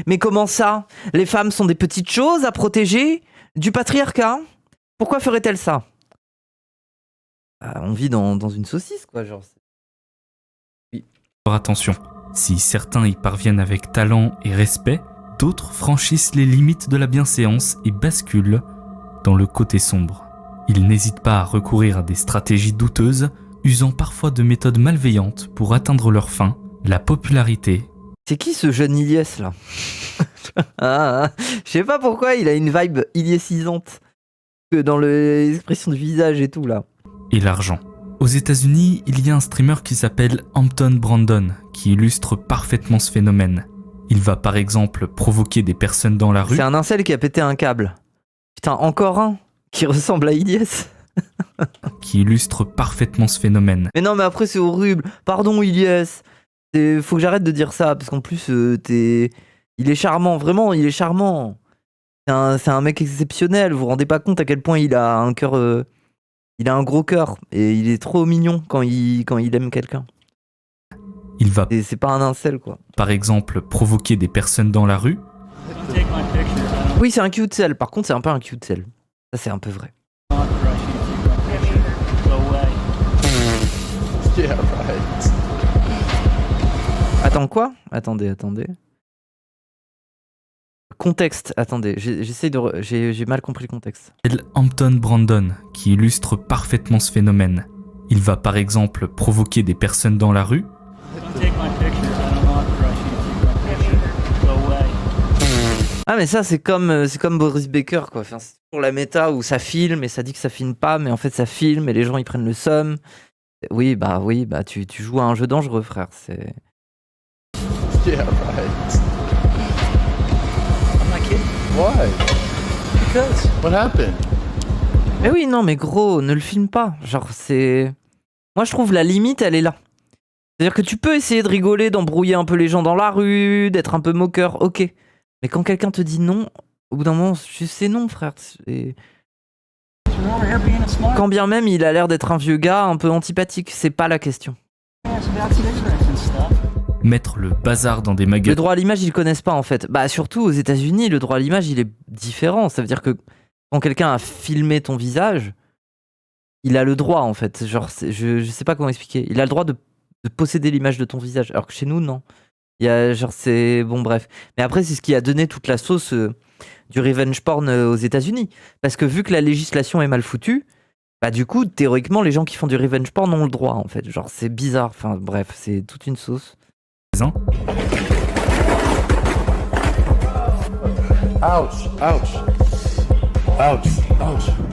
Mais comment ça? Les femmes sont des petites choses à protéger du patriarcat? Pourquoi ferait-elle ça? On vit dans une saucisse, quoi, genre. Oui. Attention, si certains y parviennent avec talent et respect, d'autres franchissent les limites de la bienséance et basculent dans le côté sombre. Ils n'hésitent pas à recourir à des stratégies douteuses, usant parfois de méthodes malveillantes pour atteindre leur fin, la popularité. C'est qui ce jeune Ilyes là? Je sais pas pourquoi il a une vibe Ilyesisante que dans l'expression du visage et tout là. Et l'argent. Aux États-Unis, il y a un streamer qui s'appelle Hampton Brandon qui illustre parfaitement ce phénomène. Il va par exemple provoquer des personnes dans la rue. C'est un incel qui a pété un câble. Putain, encore un qui ressemble à Ilyes. qui illustre parfaitement ce phénomène. Mais non, mais après c'est horrible. Pardon Ilyes. Faut que j'arrête de dire ça, parce qu'en plus, il est charmant, vraiment, il est charmant. C'est un mec exceptionnel, vous vous rendez pas compte à quel point il a un cœur... il a un gros cœur, et il est trop mignon quand il aime quelqu'un. Il va, c'est pas un incel, quoi. Par exemple, provoquer des personnes dans la rue. Oui, c'est un cute cell, par contre c'est un peu un cute cell. Ça c'est un peu vrai. Yeah, right. Attends quoi ? Attendez. Contexte, attendez, j'ai mal compris le contexte. Hampton Brandon, qui illustre parfaitement ce phénomène. Il va par exemple provoquer des personnes dans la rue. Ah mais ça c'est comme Boris Baker quoi. Enfin, c'est pour la méta où ça filme et ça dit que ça filme pas, mais en fait ça filme et les gens ils prennent le somme. Oui bah tu joues à un jeu dangereux frère. C'est. Yeah, right. I'm not kidding. Why? Because. What happened? Mais oui, non, mais gros, ne le filme pas. Genre, c'est. Moi, je trouve la limite, elle est là. C'est-à-dire que tu peux essayer de rigoler, d'embrouiller un peu les gens dans la rue, d'être un peu moqueur, ok. Mais quand quelqu'un te dit non, au bout d'un moment, c'est non, frère. Quand bien même il a l'air d'être un vieux gars un peu antipathique, c'est pas la question. Mettre le bazar dans des magasins. Le droit à l'image, ils le connaissent pas en fait. Bah surtout aux États-Unis, le droit à l'image, il est différent. Ça veut dire que quand quelqu'un a filmé ton visage, il a le droit en fait. Genre, je sais pas comment expliquer. Il a le droit de posséder l'image de ton visage. Alors que chez nous, non. Il y a genre c'est bon bref. Mais après, c'est ce qui a donné toute la sauce du revenge porn aux États-Unis. Parce que vu que la législation est mal foutue, bah du coup, théoriquement, les gens qui font du revenge porn ont le droit en fait. Genre, c'est bizarre. Enfin bref, c'est toute une sauce.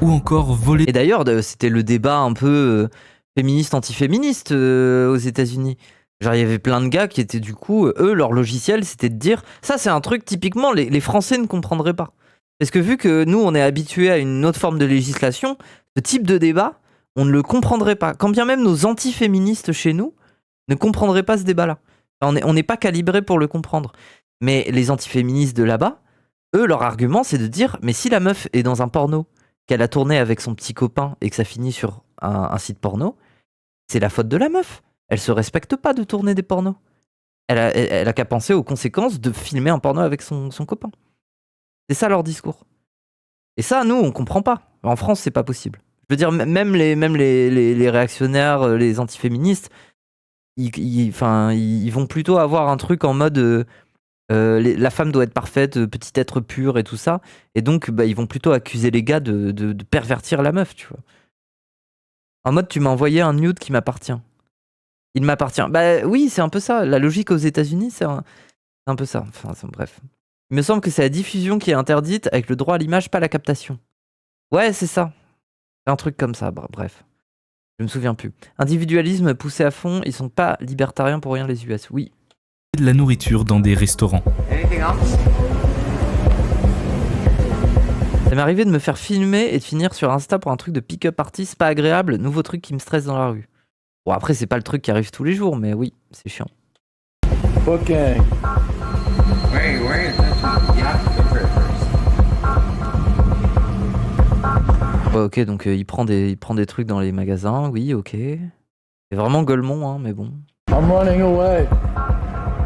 Ou encore voler. Et d'ailleurs, c'était le débat un peu féministe, anti-féministe aux États-Unis. Genre, il y avait plein de gars qui étaient du coup, eux, leur logiciel, c'était de dire ça, c'est un truc typiquement les Français ne comprendraient pas. Parce que vu que nous, on est habitués à une autre forme de législation, ce type de débat, on ne le comprendrait pas. Quand bien même nos anti-féministes chez nous ne comprendraient pas ce débat-là. On n'est pas calibré pour le comprendre. Mais les antiféministes de là-bas, eux, leur argument, c'est de dire mais si la meuf est dans un porno, qu'elle a tourné avec son petit copain et que ça finit sur un site porno, c'est la faute de la meuf. Elle se respecte pas de tourner des pornos. Elle a qu'à penser aux conséquences de filmer un porno avec son copain. C'est ça leur discours. Et ça, nous, on comprend pas. En France, c'est pas possible. Je veux dire, même les réactionnaires, les antiféministes, ils vont plutôt avoir un truc en mode la femme doit être parfaite, petit être pur et tout ça, et donc ils vont plutôt accuser les gars de pervertir la meuf, tu vois. En mode tu m'as envoyé un nude qui m'appartient. Il m'appartient. Bah oui, c'est un peu ça. La logique aux États-Unis, c'est un peu ça. Enfin, bref. Il me semble que c'est la diffusion qui est interdite avec le droit à l'image, pas la captation. Ouais, c'est ça. C'est un truc comme ça. Bref. Je me souviens plus. Individualisme poussé à fond, ils sont pas libertariens pour rien les US. Oui. De la nourriture dans des restaurants. Ça m'est arrivé de me faire filmer et de finir sur Insta pour un truc de pick-up artist pas agréable, nouveau truc qui me stresse dans la rue. Bon après c'est pas le truc qui arrive tous les jours, mais oui, c'est chiant. Ok. Ouais, ok, donc il prend des trucs dans les magasins, oui, ok. C'est vraiment Golemont, hein, mais bon. I'm running away.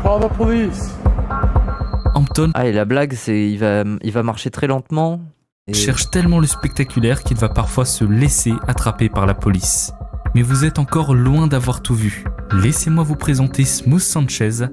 Call the police. Hampton. Ah et la blague c'est il va marcher très lentement. Et... cherche tellement le spectaculaire qu'il va parfois se laisser attraper par la police. Mais vous êtes encore loin d'avoir tout vu. Laissez-moi vous présenter Smooth Sanchez.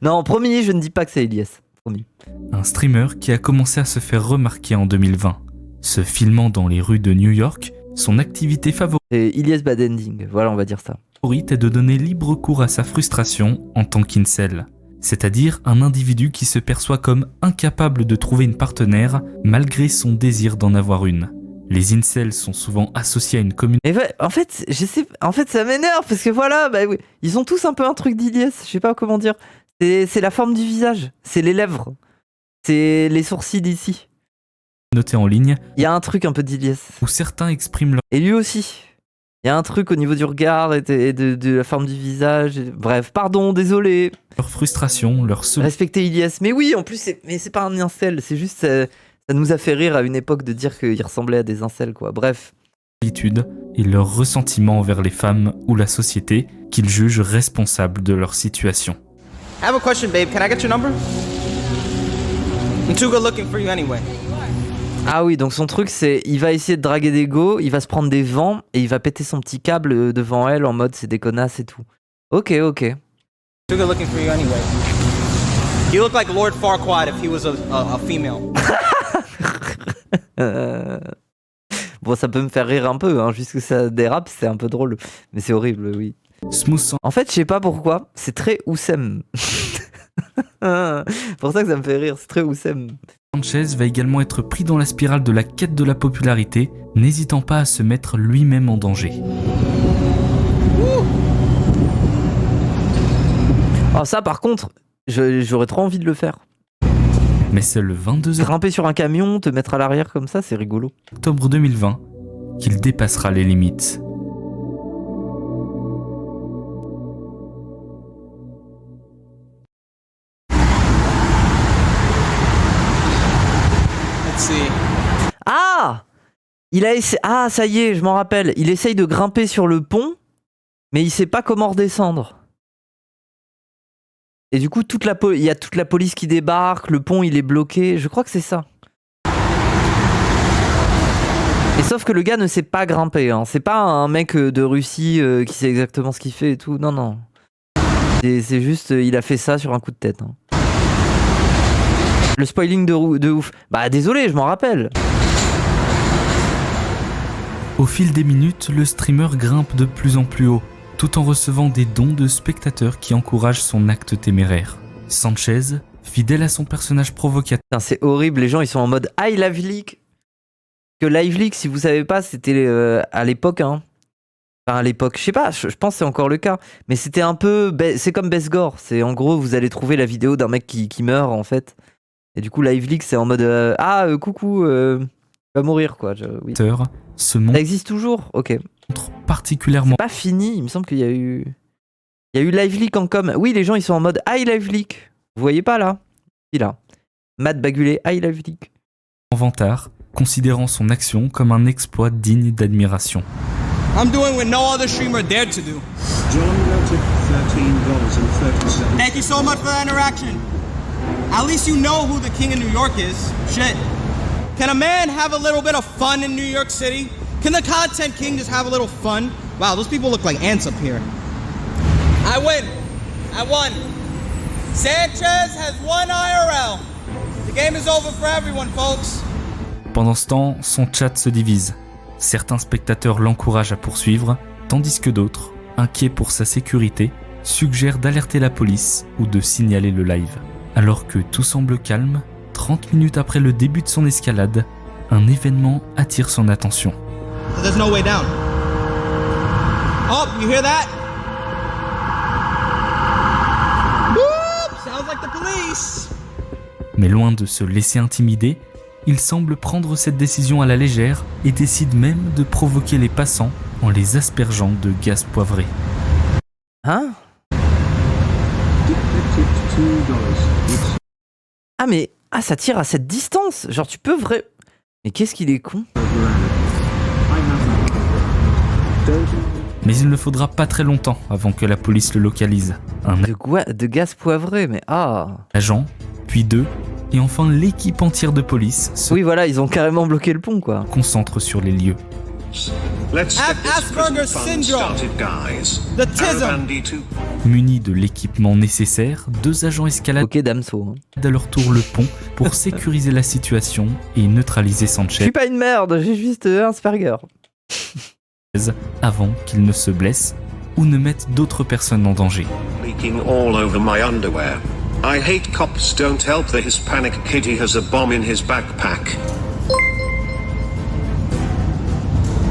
Non, promis, je ne dis pas que c'est Ilyes. Promis. Un streamer qui a commencé à se faire remarquer en 2020. Se filmant dans les rues de New York, son activité favorite Ilyes Bad Ending, voilà, on va dire ça. Est de donner libre cours à sa frustration en tant qu'incel. C'est-à-dire un individu qui se perçoit comme incapable de trouver une partenaire malgré son désir d'en avoir une. Les incels sont souvent associés à une communauté. En fait, ça m'énerve parce que voilà, oui, ils ont tous un peu un truc d'Ilyes, je sais pas comment dire. C'est la forme du visage, c'est les lèvres, c'est les sourcils ici. Noté en ligne. Il y a un truc un peu d'Iliès. Où certains expriment leur... Et lui aussi. Il y a un truc au niveau du regard et de la forme du visage. Bref, pardon, désolé. Leur frustration, leur... Respecter Iliès. Mais oui, en plus, c'est pas un incel. C'est juste... ça nous a fait rire à une époque de dire qu'il ressemblait à des incels, quoi. Bref. Et leur ressentiment envers les femmes ou la société qu'ils jugent responsables de leur situation. I have a question, babe. Can I get your number? I'm too good looking for you anyway. Ah oui, donc son truc c'est, il va essayer de draguer des go, il va se prendre des vents et il va péter son petit câble devant elle en mode c'est des connasses et tout. Ok. Too good looking for you anyway. You look like Lord Farquaad if he was a female. Bon, ça peut me faire rire un peu, hein, juste que ça dérape, c'est un peu drôle. Mais c'est horrible, oui. Smooth. En fait, je sais pas pourquoi, c'est très Oussem. Pour ça que ça me fait rire, c'est très Oussem. Sanchez va également être pris dans la spirale de la quête de la popularité, n'hésitant pas à se mettre lui-même en danger. Oh, ça par contre, j'aurais trop envie de le faire. Mais c'est le 22 Grimper sur un camion, te mettre à l'arrière comme ça, c'est rigolo. Octobre 2020 qu'il dépassera les limites. Ah, ah, ça y est, je m'en rappelle. Il essaye de grimper sur le pont, mais il sait pas comment redescendre. Et du coup, il y a toute la police qui débarque, le pont il est bloqué, je crois que c'est ça. Et sauf que le gars ne sait pas grimper, hein. C'est pas un mec de Russie qui sait exactement ce qu'il fait et tout, non. C'est juste, il a fait ça sur un coup de tête. Hein. Le spoiling de ouf. Bah désolé, je m'en rappelle. Au fil des minutes, le streamer grimpe de plus en plus haut, tout en recevant des dons de spectateurs qui encouragent son acte téméraire. Sanchez, fidèle à son personnage provocateur... Putain, c'est horrible, les gens ils sont en mode « I Live Leak ». Que Live Leak, si vous savez pas, c'était à l'époque, hein. Enfin à l'époque, je sais pas, je pense que c'est encore le cas. Mais c'était un peu... c'est comme Best Gore, c'est en gros vous allez trouver la vidéo d'un mec qui meurt en fait. Et du coup Live Leak c'est en mode coucou, va mourir quoi. Oui. Ça existe toujours, ok. Particulièrement. C'est pas fini, il me semble qu'il y a eu... Il y a eu Live Leak en com. Oui, les gens ils sont en mode I Live Leak. Vous voyez pas là? Il là. Matt Bagulé, I Live Leak. En vantard, considérant son action comme un exploit digne d'admiration. I'm doing what no other streamer dared to do. Thank you so much for that interaction. At least you know who the king of New York is. Shit. Can a man have a little bit of fun in New York City? Can the content king just have a little fun? Wow, those people look like ants up here. I win. I won. Sanchez has won IRL. The game is over for everyone, folks. Pendant ce temps, son chat se divise. Certains spectateurs l'encouragent à poursuivre, tandis que d'autres, inquiets pour sa sécurité, suggèrent d'alerter la police ou de signaler le live. Alors que tout semble calme, 30 minutes après le début de son escalade, un événement attire son attention. There's no way down. Oh, you hear that? Whoop, sounds like the police. Mais loin de se laisser intimider, il semble prendre cette décision à la légère et décide même de provoquer les passants en les aspergeant de gaz poivré. Hein? Ah mais... Ah ça tire à cette distance. Genre tu peux vrai... Mais qu'est-ce qu'il est con. Mais il ne faudra pas très longtemps avant que la police le localise. De gaz poivré, mais agent, puis deux, et enfin l'équipe entière de police oui voilà, ils ont carrément bloqué le pont quoi. Concentre sur les lieux. Asperger's syndrome. The tism. Munis de l'équipement nécessaire, deux agents escaladent à leur tour le pont pour sécuriser la situation et neutraliser Sanchez. Je suis pas une merde, j'ai juste un Asperger. Avant qu'il ne se blesse ou ne mette d'autres personnes en danger. Leaking all over my underwear. I hate cops don't help the Hispanic kid he has a bomb in his backpack.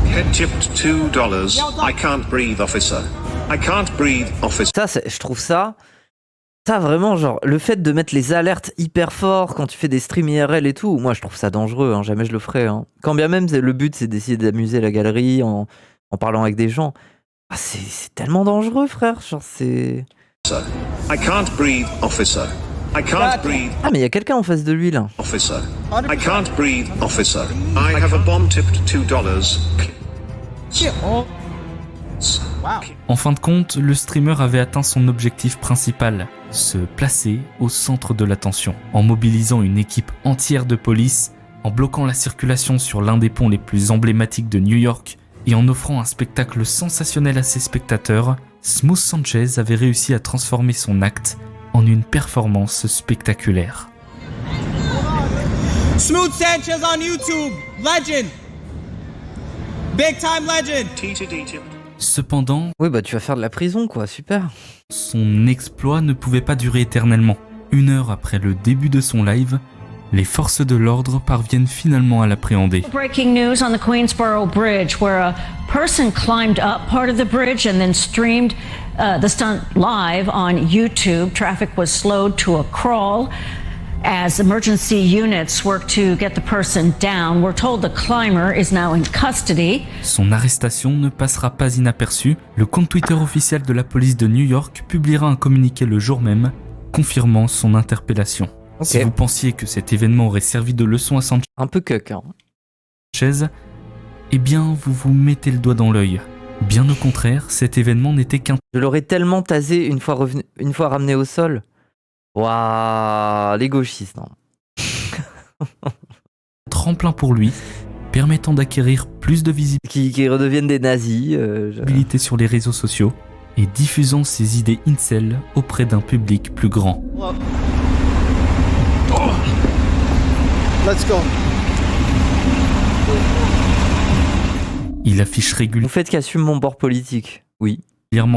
Head tipped $2. I can't breathe, officer. I can't breathe, officer. Ça, je trouve ça Ça, vraiment, genre, le fait de mettre les alertes hyper forts quand tu fais des streams IRL et tout, moi, je trouve ça dangereux, hein, jamais je le ferai. Hein. Quand bien même, le but, c'est d'essayer d'amuser la galerie en parlant avec des gens. Ah, c'est tellement dangereux, frère. Genre, c'est... I can't breathe, officer. I can't breathe. Ah, mais il y a quelqu'un en face de lui, là. Officer. I can't breathe, officer. I have a bomb tipped $2. En fin de compte, le streamer avait atteint son objectif principal, se placer au centre de l'attention, en mobilisant une équipe entière de police, en bloquant la circulation sur l'un des ponts les plus emblématiques de New York et en offrant un spectacle sensationnel à ses spectateurs. Smooth Sanchez avait réussi à transformer son acte en une performance spectaculaire. Smooth Sanchez on YouTube, legend. Big time legend. Cependant, oui, bah tu vas faire de la prison, quoi, super. Son exploit ne pouvait pas durer éternellement. 1 heure après le début de son live, les forces de l'ordre parviennent finalement à l'appréhender. Breaking news on the Queensboro Bridge, where a person climbed up part of the bridge and then streamed the stunt live on YouTube. Traffic was slowed to a crawl as emergency units work to get the person down. We're told the climber is now in custody. Son arrestation ne passera pas inaperçue. Le compte Twitter officiel de la police de New York publiera un communiqué le jour même, confirmant son interpellation. Okay. Si vous pensiez que cet événement aurait servi de leçon à Sanchez, un peu cuck, hein. Eh bien, vous vous mettez le doigt dans l'œil. Bien au contraire, cet événement n'était qu'un... Je l'aurais tellement tasé une fois ramené au sol. Waouh, les gauchistes. Hein. Tremplin pour lui, permettant d'acquérir plus de visibilité. Qui redeviennent des nazis. Sur les réseaux sociaux et diffusant ses idées incel auprès d'un public plus grand. Let's go. Il affiche régulièrement. Vous faites qu'assume mon bord politique, oui.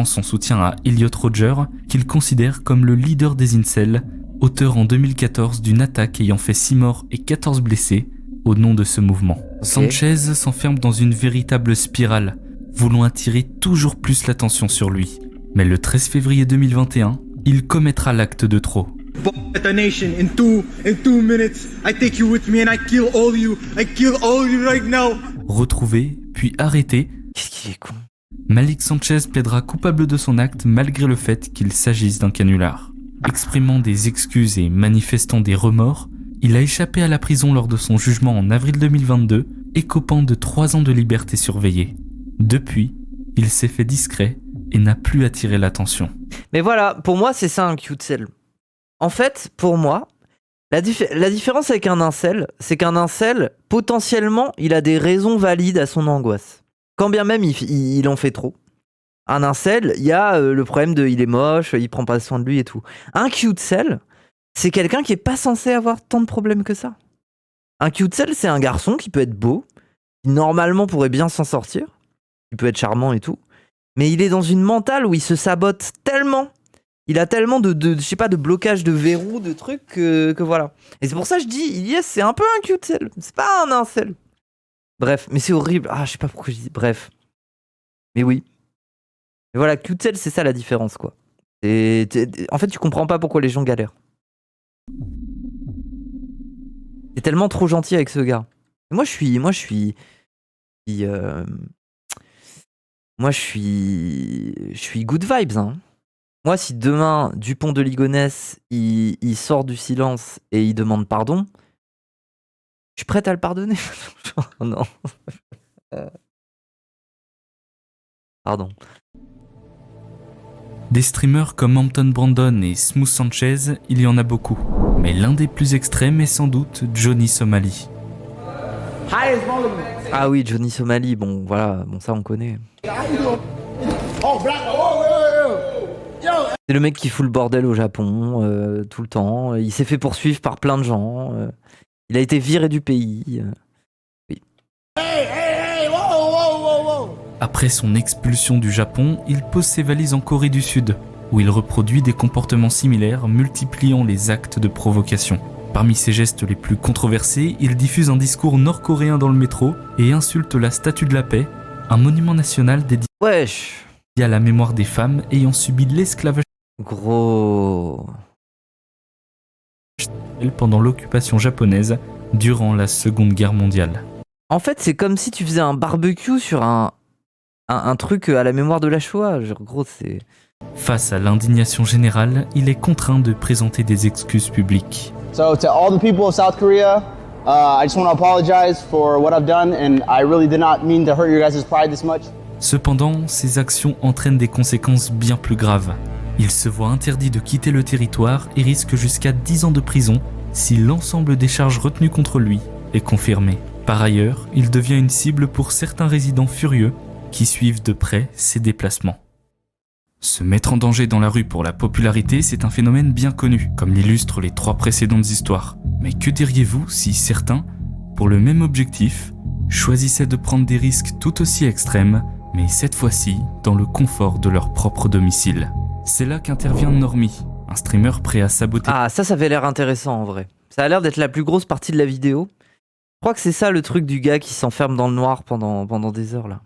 Son soutien à Elliot Rodger, qu'il considère comme le leader des incels, auteur en 2014 d'une attaque ayant fait 6 morts et 14 blessés au nom de ce mouvement. Okay. Sanchez s'enferme dans une véritable spirale, voulant attirer toujours plus l'attention sur lui. Mais le 13 février 2021, il commettra l'acte de trop. At the nation in two minutes, I take you with me and I kill all of you. I kill all of you right now. Retrouvé, puis arrêté. Qu'est-ce qu'il est con. Malik Sanchez plaidera coupable de son acte malgré le fait qu'il s'agisse d'un canular. Exprimant des excuses et manifestant des remords, il a échappé à la prison lors de son jugement en avril 2022, écopant de 3 ans de liberté surveillée. Depuis, il s'est fait discret et n'a plus attiré l'attention. Mais voilà, pour moi, c'est ça un cute cell. En fait, pour moi, la différence avec un incel, c'est qu'un incel, potentiellement, il a des raisons valides à son angoisse. Quand bien même il en fait trop. Un incel, il y a le problème de il est moche, il prend pas soin de lui et tout. Un cute cell, c'est quelqu'un qui est pas censé avoir tant de problèmes que ça. Un cute cell, c'est un garçon qui peut être beau, qui normalement pourrait bien s'en sortir, qui peut être charmant et tout, mais il est dans une mentale où il se sabote tellement. Il a tellement de je sais pas, de blocage, de verrous, de trucs que voilà. Et c'est pour ça que je dis, Ilyes, c'est un peu un cute cell. C'est pas un incel. Bref, mais c'est horrible. Ah, je sais pas pourquoi je dis. Bref. Mais oui. Mais voilà, cute cell, c'est ça la différence, quoi. En fait, tu comprends pas pourquoi les gens galèrent. T'es tellement trop gentil avec ce gars. Et moi, je suis good vibes, hein. Moi, si demain, Dupont de Ligonnès, il sort du silence et il demande pardon, je suis prête à le pardonner. Non. Pardon. Des streamers comme Hampton Brandon et Smooth Sanchez, il y en a beaucoup. Mais l'un des plus extrêmes est sans doute Johnny Somali. Ah oui, Johnny Somali, bon voilà, bon ça on connaît. C'est le mec qui fout le bordel au Japon tout le temps. Il s'est fait poursuivre par plein de gens. Il a été viré du pays. Oui. Après son expulsion du Japon, il pose ses valises en Corée du Sud, où il reproduit des comportements similaires, multipliant les actes de provocation. Parmi ses gestes les plus controversés, il diffuse un discours nord-coréen dans le métro et insulte la Statue de la Paix, un monument national dédié à la mémoire des femmes ayant subi l'esclavage. Gros. Pendant l'occupation japonaise durant la Seconde Guerre mondiale. En fait, c'est comme si tu faisais un barbecue sur un truc à la mémoire de la Shoah. Genre, gros, c'est... Face à l'indignation générale, il est contraint de présenter des excuses publiques. So to all the people of South Korea, I just want to apologize for what I've done and I really did not mean to hurt your guys' pride this much. Cependant, ces actions entraînent des conséquences bien plus graves. Il se voit interdit de quitter le territoire et risque jusqu'à 10 ans de prison si l'ensemble des charges retenues contre lui est confirmé. Par ailleurs, il devient une cible pour certains résidents furieux qui suivent de près ses déplacements. Se mettre en danger dans la rue pour la popularité, c'est un phénomène bien connu, comme l'illustrent les 3 précédentes histoires. Mais que diriez-vous si certains, pour le même objectif, choisissaient de prendre des risques tout aussi extrêmes, mais cette fois-ci dans le confort de leur propre domicile? C'est là qu'intervient Normie, un streamer prêt à saboter... Ah, ça avait l'air intéressant en vrai. Ça a l'air d'être la plus grosse partie de la vidéo. Je crois que c'est ça le truc du gars qui s'enferme dans le noir pendant des heures là.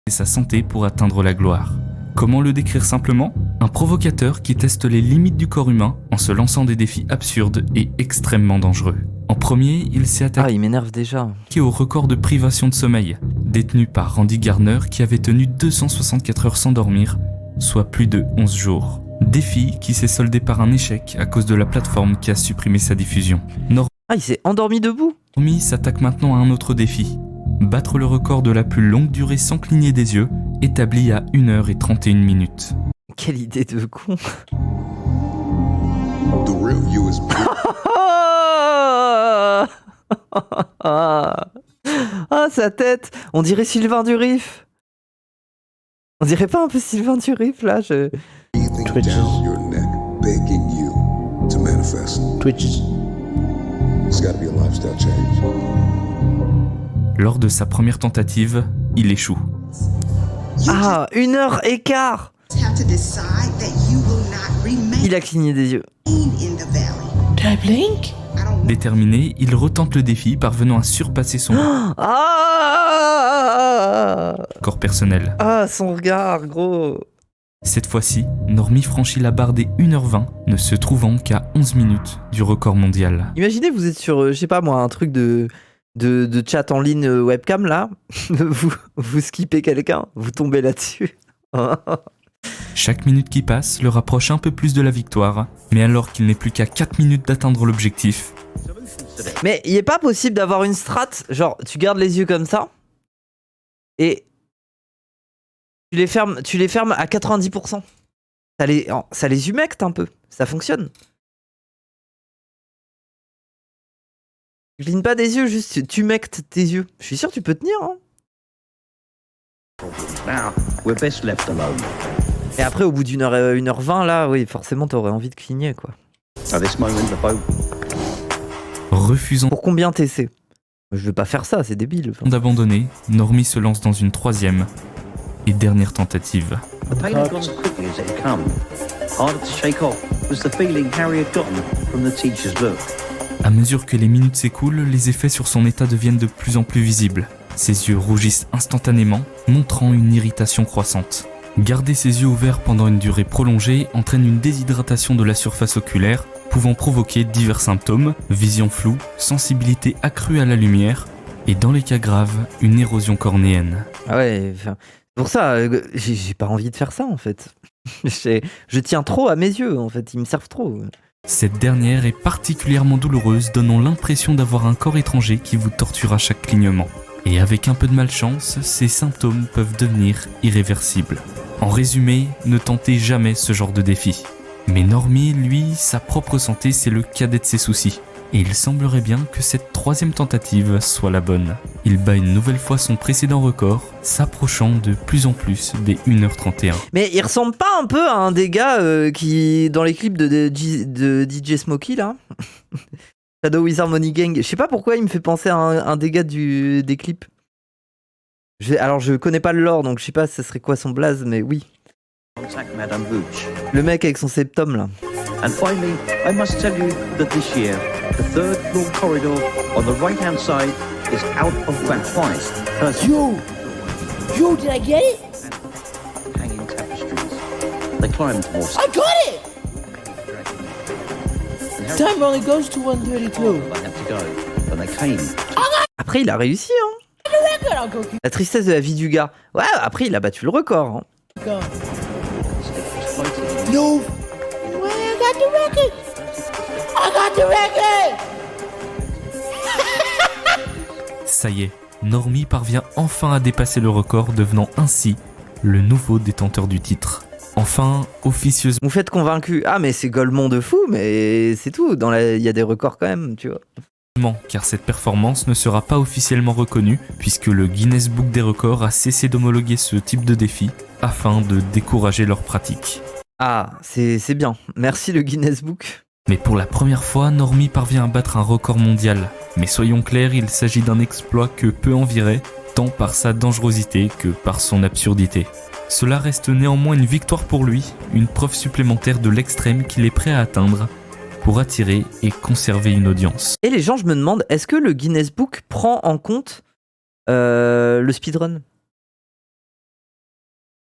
Et sa santé pour atteindre la gloire. Comment le décrire simplement? Un provocateur qui teste les limites du corps humain en se lançant des défis absurdes et extrêmement dangereux. En premier, il s'est attaqué il m'énerve déjà. Au record de privation de sommeil, détenu par Randy Garner qui avait tenu 264 heures sans dormir, soit plus de 11 jours. Défi qui s'est soldé par un échec à cause de la plateforme qui a supprimé sa diffusion. Il s'est endormi debout. Normie s'attaque maintenant à un autre défi. Battre le record de la plus longue durée sans cligner des yeux, établi à 1h31 minutes. Quelle idée de con. Ah, sa tête. On dirait Sylvain Durif. On dirait pas un peu Sylvain Durif là Twitches. Twitches. Lors de sa première tentative, il échoue. Ah, 1h15. Il a cligné des yeux. Did I blink? Déterminé, il retente le défi, parvenant à surpasser son corps personnel. Ah, son regard, gros. Cette fois-ci, Normie franchit la barre des 1h20, ne se trouvant qu'à 11 minutes du record mondial. Imaginez, vous êtes sur, je sais pas moi, un truc de chat en ligne webcam là, vous skippez quelqu'un, vous tombez là-dessus. Chaque minute qui passe le rapproche un peu plus de la victoire, mais alors qu'il n'est plus qu'à 4 minutes d'atteindre l'objectif. Mais il est pas possible d'avoir une strat, genre tu gardes les yeux comme ça, et tu les fermes à 90%. Ça les humecte un peu, ça fonctionne. Tu clignes pas des yeux, juste tu humectes tes yeux. Je suis sûr que tu peux tenir, hein. Et après, au bout d'une heure, 1h20, là, oui, forcément, t'aurais envie de cligner, quoi. Refusant pour combien t'essaies? Je veux pas faire ça, c'est débile. D'abandonner, Normie se lance dans une 3e et dernière tentative. À mesure que les minutes s'écoulent, les effets sur son état deviennent de plus en plus visibles. Ses yeux rougissent instantanément, montrant une irritation croissante. Garder ses yeux ouverts pendant une durée prolongée entraîne une déshydratation de la surface oculaire, pouvant provoquer divers symptômes, vision floue, sensibilité accrue à la lumière, et dans les cas graves, une érosion cornéenne. Ah ouais, pour ça, j'ai pas envie de faire ça en fait. Je tiens trop à mes yeux en fait, ils me servent trop. Cette dernière est particulièrement douloureuse, donnant l'impression d'avoir un corps étranger qui vous torture à chaque clignement. Et avec un peu de malchance, ces symptômes peuvent devenir irréversibles. En résumé, ne tentez jamais ce genre de défi. Mais Normie, lui, sa propre santé, c'est le cadet de ses soucis. Et il semblerait bien que cette 3e tentative soit la bonne. Il bat une nouvelle fois son précédent record, s'approchant de plus en plus des 1h31. Mais il ressemble pas un peu à un des gars qui, dans les clips de DJ Smokey, là Shadow Wizard Money Gang, je sais pas pourquoi il me fait penser à un des gars des clips. Alors je connais pas le lore, donc je sais pas ce serait quoi son blaze, mais oui. Le mec avec son septum là. And finally, I must tell you that this year, the third floor corridor on the right-hand side is out of graphite. Yo, did I get it? Hanging tapestries. They climbed more. I got it! Time only goes to 132. Après, il a réussi, hein. La tristesse de la vie du gars. Ouais, après, il a battu le record. Hein. No way, I got the record. I got the record. Ça y est, Normie parvient enfin à dépasser le record, devenant ainsi le nouveau détenteur du titre. Enfin, officieusement... Vous faites convaincu. Ah, mais c'est Golemont de fou, mais c'est tout. Il y a des records quand même, tu vois. Car cette performance ne sera pas officiellement reconnue, puisque le Guinness Book des records a cessé d'homologuer ce type de défi, afin de décourager leur pratique. Ah, c'est bien. Merci le Guinness Book. Mais pour la première fois, Normie parvient à battre un record mondial. Mais soyons clairs, il s'agit d'un exploit que peu enviraient, tant par sa dangerosité que par son absurdité. Cela reste néanmoins une victoire pour lui, une preuve supplémentaire de l'extrême qu'il est prêt à atteindre pour attirer et conserver une audience. Et les gens, je me demande, est-ce que le Guinness Book prend en compte le speedrun ?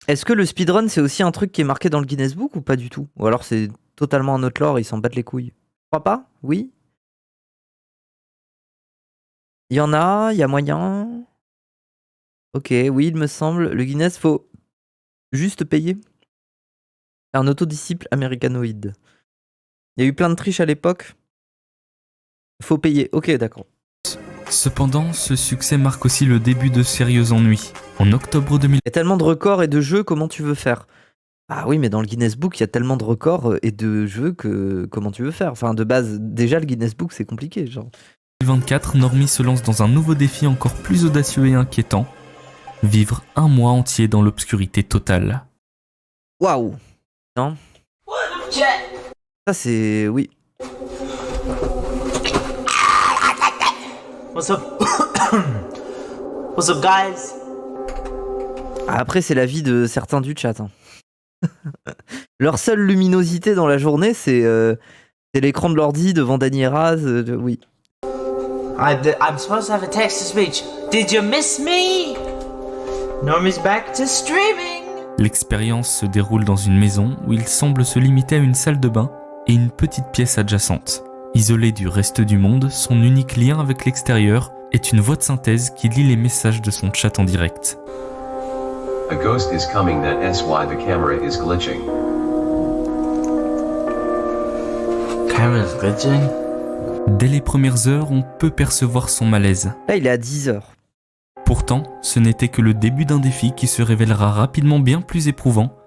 Est-ce que le speedrun, c'est aussi un truc qui est marqué dans le Guinness Book ou pas du tout ? Ou alors c'est totalement un autre lore, ils s'en battent les couilles. Je crois pas ? Oui ? Il y en a, il y a moyen. Ok, oui, il me semble. Le Guinness, faut juste payer. C'est un autodisciple américanoïde. Il y a eu plein de triches à l'époque. Faut payer. Ok, d'accord. Cependant, ce succès marque aussi le début de sérieux ennuis. En octobre 2000... Il y a tellement de records et de jeux, comment tu veux faire ? Ah oui, mais dans le Guinness Book, il y a tellement de records et de jeux que comment tu veux faire ? Enfin, de base, déjà, le Guinness Book, c'est compliqué, genre. 2024, Normie se lance dans un nouveau défi encore plus audacieux et inquiétant. Vivre un mois entier dans l'obscurité totale. Waouh ! Non ? Ça, c'est... Oui. What's up? What's up, guys? Après, c'est la vie de certains du chat. Hein. Leur seule luminosité dans la journée, c'est l'écran de l'ordi devant Danny Raz. Oui. I'm supposed to have a text-to-speech. Did you miss me? Normie's back to streaming. L'expérience se déroule dans une maison où il semble se limiter à une salle de bain et une petite pièce adjacente. Isolé du reste du monde, son unique lien avec l'extérieur est une voix de synthèse qui lit les messages de son chat en direct. A ghost is coming, that's why the camera is glitching. Camera is glitching? Dès les premières heures, on peut percevoir son malaise. Là, il est à 10h. Pourtant, ce n'était que le début d'un défi qui se révélera rapidement bien plus éprouvant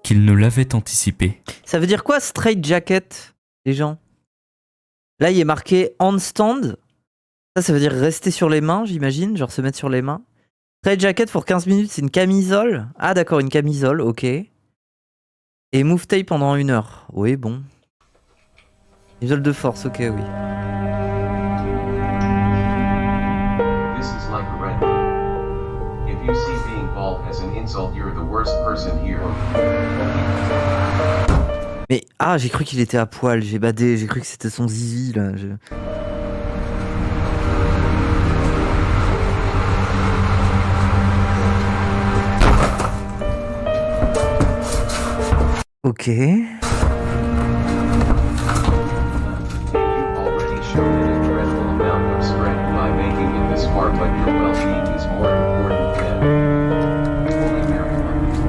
qu'il ne l'avait anticipé. Ça veut dire quoi, straight jacket, les gens ? Là, il est marqué handstand. Ça veut dire rester sur les mains, j'imagine, genre se mettre sur les mains. Straight jacket pour 15 minutes, c'est une camisole. Ah d'accord, une camisole, ok. Et move tape pendant 1 heure. Oui, bon. Camisole de force, ok, oui. This is like a red pill. If you see being bald as an insult, you're the worst person here. Mais ah, j'ai cru qu'il était à poil, j'ai badé, j'ai cru que c'était son zizi là. Ok.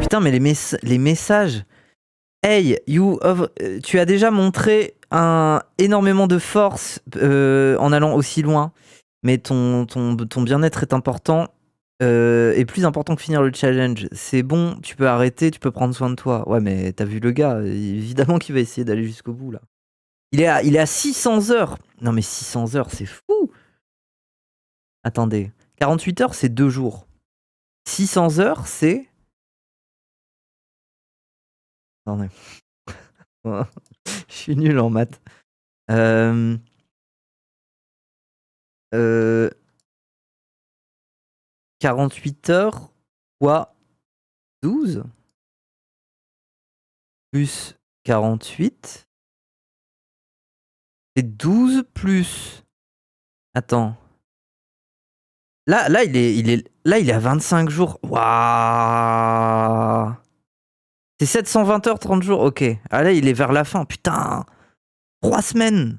Putain, mais les messages. Hey, tu as déjà montré énormément de force en allant aussi loin, mais ton bien-être est important, est plus important que finir le challenge. C'est bon, tu peux arrêter, tu peux prendre soin de toi. Ouais, mais t'as vu le gars, évidemment qu'il va essayer d'aller jusqu'au bout là. Il est à 600 heures. Non mais 600 heures, c'est fou. Attendez, 48 heures, c'est 2 jours. 600 heures, c'est... Attendez. Je suis nul en maths. 48 heures fois 12 plus 48. C'est 12 plus... Attends. Là, il est à 25 jours. Waouh. C'est 720 heures, 30 jours. Ok. Ah là, il est vers la fin. Putain. 3 semaines.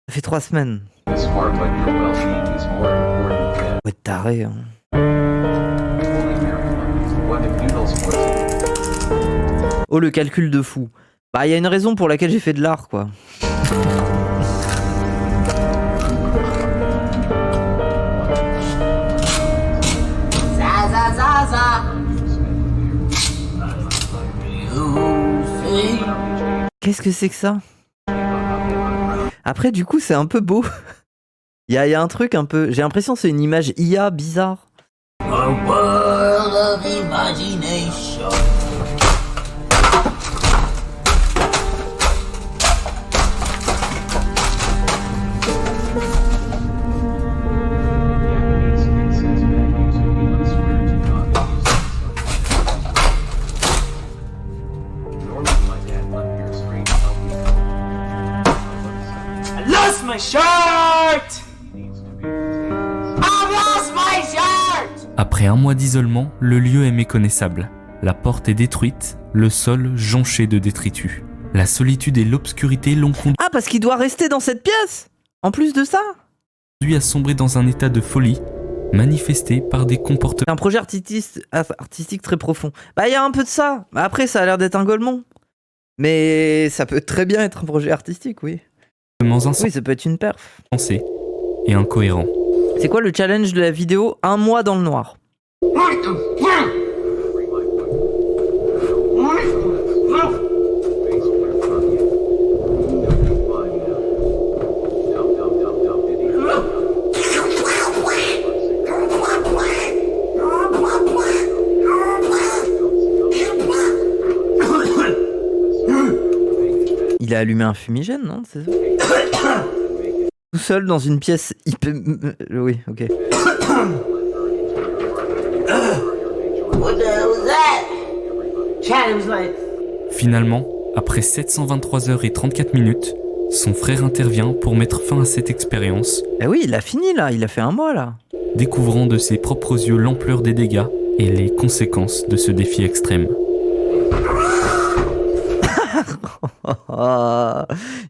Ça fait 3 semaines. This far, but your well-being is more important than Ouais, taré. Hein. what if noodles was Oh, le calcul de fou. Bah, il y a une raison pour laquelle j'ai fait de l'art, quoi. Qu'est-ce que c'est que ça? Après, du coup, c'est un peu beau. Il y a un truc un peu... J'ai l'impression que c'est une image IA bizarre. A world of imagination. I lost my shirt! I've lost my shirt! Après un mois d'isolement, le lieu est méconnaissable. La porte est détruite, le sol jonché de détritus. La solitude et l'obscurité l'ont Ah, parce qu'il doit rester dans cette pièce. En plus de ça, conduit à sombrer dans un état de folie, manifesté par des comportements c'est un projet artistique très profond. Bah, il y a un peu de ça. Bah, après, ça a l'air d'être un Golemont. Mais ça peut très bien être un projet artistique, oui. Oui, ça peut être une perf. insensés et incohérents. C'est quoi le challenge de la vidéo? 1 mois dans le noir. Il a allumé un fumigène, non? C'est ça? Tout seul dans une pièce hyper... Oui, ok. What the hell was that? Chad, it was like... Finalement, après 723 heures et 34 minutes, son frère intervient pour mettre fin à cette expérience. Eh oui, il a fini là, il a fait 1 mois là. Découvrant de ses propres yeux l'ampleur des dégâts et les conséquences de ce défi extrême.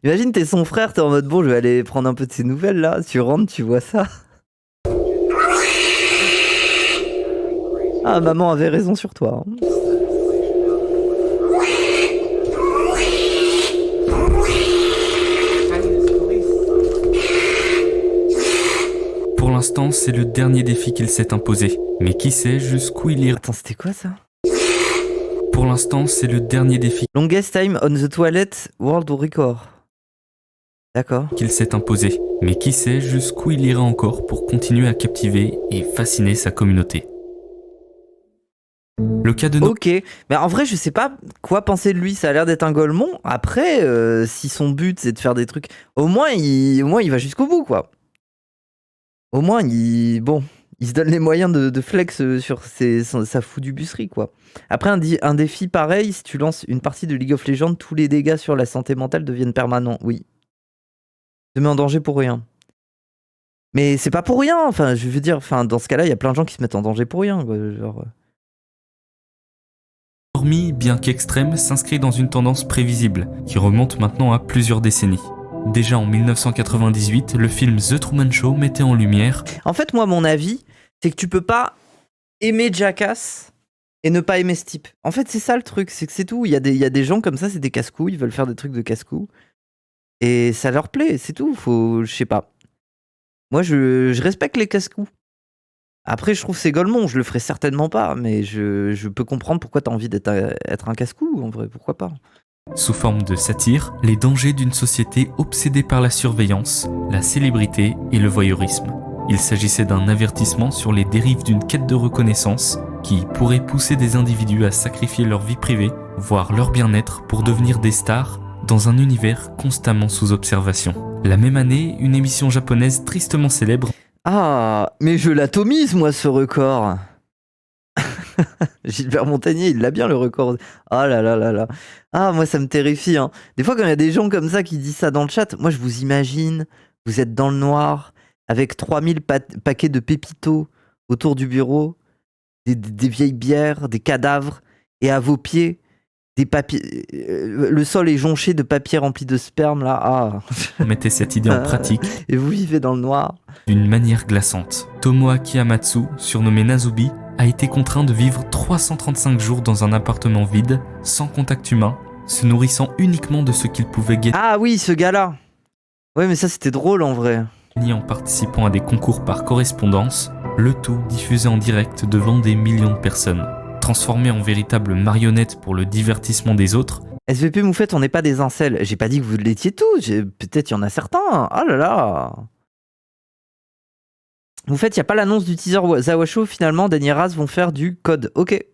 Imagine, t'es son frère, t'es en mode bon, je vais aller prendre un peu de ses nouvelles là. Tu rentres, tu vois ça. Ah, maman avait raison sur toi. Hein. Pour l'instant, c'est le dernier défi qu'il s'est imposé. Mais qui sait jusqu'où il ira. Attends, c'était quoi ça? Pour l'instant, c'est le dernier défi Longest time on the toilet world record. D'accord. qu'il s'est imposé. Mais qui sait jusqu'où il ira encore pour continuer à captiver et fasciner sa communauté. Le cas de Ok, mais en vrai je sais pas quoi penser de lui, ça a l'air d'être un Golemont. Après, si son but c'est de faire des trucs, au moins il va jusqu'au bout quoi. Au moins il se donne les moyens de flex sur sa foudubusserie quoi. Après un défi pareil, si tu lances une partie de League of Legends, tous les dégâts sur la santé mentale deviennent permanents, oui. Se met en danger pour rien. Mais c'est pas pour rien, enfin je veux dire, dans ce cas-là il y a plein de gens qui se mettent en danger pour rien quoi, genre... Dormi, bien qu'extrême, s'inscrit dans une tendance prévisible, qui remonte maintenant à plusieurs décennies. Déjà en 1998, le film The Truman Show mettait en lumière... En fait, moi, mon avis, c'est que tu peux pas aimer Jackass et ne pas aimer ce type. En fait, c'est ça le truc, c'est que c'est tout. Il y a des gens comme ça, c'est des casse-couilles, ils veulent faire des trucs de casse-couilles. Et ça leur plaît, c'est tout. Je sais pas. Moi, je respecte les casse-couilles. Après, je trouve que c'est Golemont, je le ferai certainement pas, mais je peux comprendre pourquoi t'as envie d'être un casse-cou, en vrai, pourquoi pas. Sous forme de satire, les dangers d'une société obsédée par la surveillance, la célébrité et le voyeurisme. Il s'agissait d'un avertissement sur les dérives d'une quête de reconnaissance qui pourrait pousser des individus à sacrifier leur vie privée, voire leur bien-être pour devenir des stars dans un univers constamment sous observation. La même année, une émission japonaise tristement célèbre... Ah, mais je l'atomise, moi, ce record. Gilbert Montagnier, il l'a bien, le record. Ah là là là là. Ah, moi, ça me terrifie. Hein. Des fois, quand il y a des gens comme ça qui disent ça dans le chat, moi, je vous imagine, vous êtes dans le noir, avec 3000 paquets de pépitos autour du bureau, des vieilles bières, des cadavres, et à vos pieds, des papiers. Le sol est jonché de papier rempli de sperme là. Ah. Mettez cette idée en pratique. Et vous vivez dans le noir. D'une manière glaçante. Tomoaki Hamatsu, surnommé Nazubi, a été contraint de vivre 335 jours dans un appartement vide, sans contact humain, se nourrissant uniquement de ce qu'il pouvait gagner. Ah oui, ce gars-là. Ouais, mais ça c'était drôle en vrai. Ni en participant à des concours par correspondance, le tout diffusé en direct devant des millions de personnes. Transformé en véritable marionnette pour le divertissement des autres. SVP Moufette, on n'est pas des incels. J'ai pas dit que vous l'étiez tous. Peut-être il y en a certains. Oh là là. Moufette, il n'y a pas l'annonce du teaser Zawasho. Finalement, Danny Raz vont faire du code. Ok.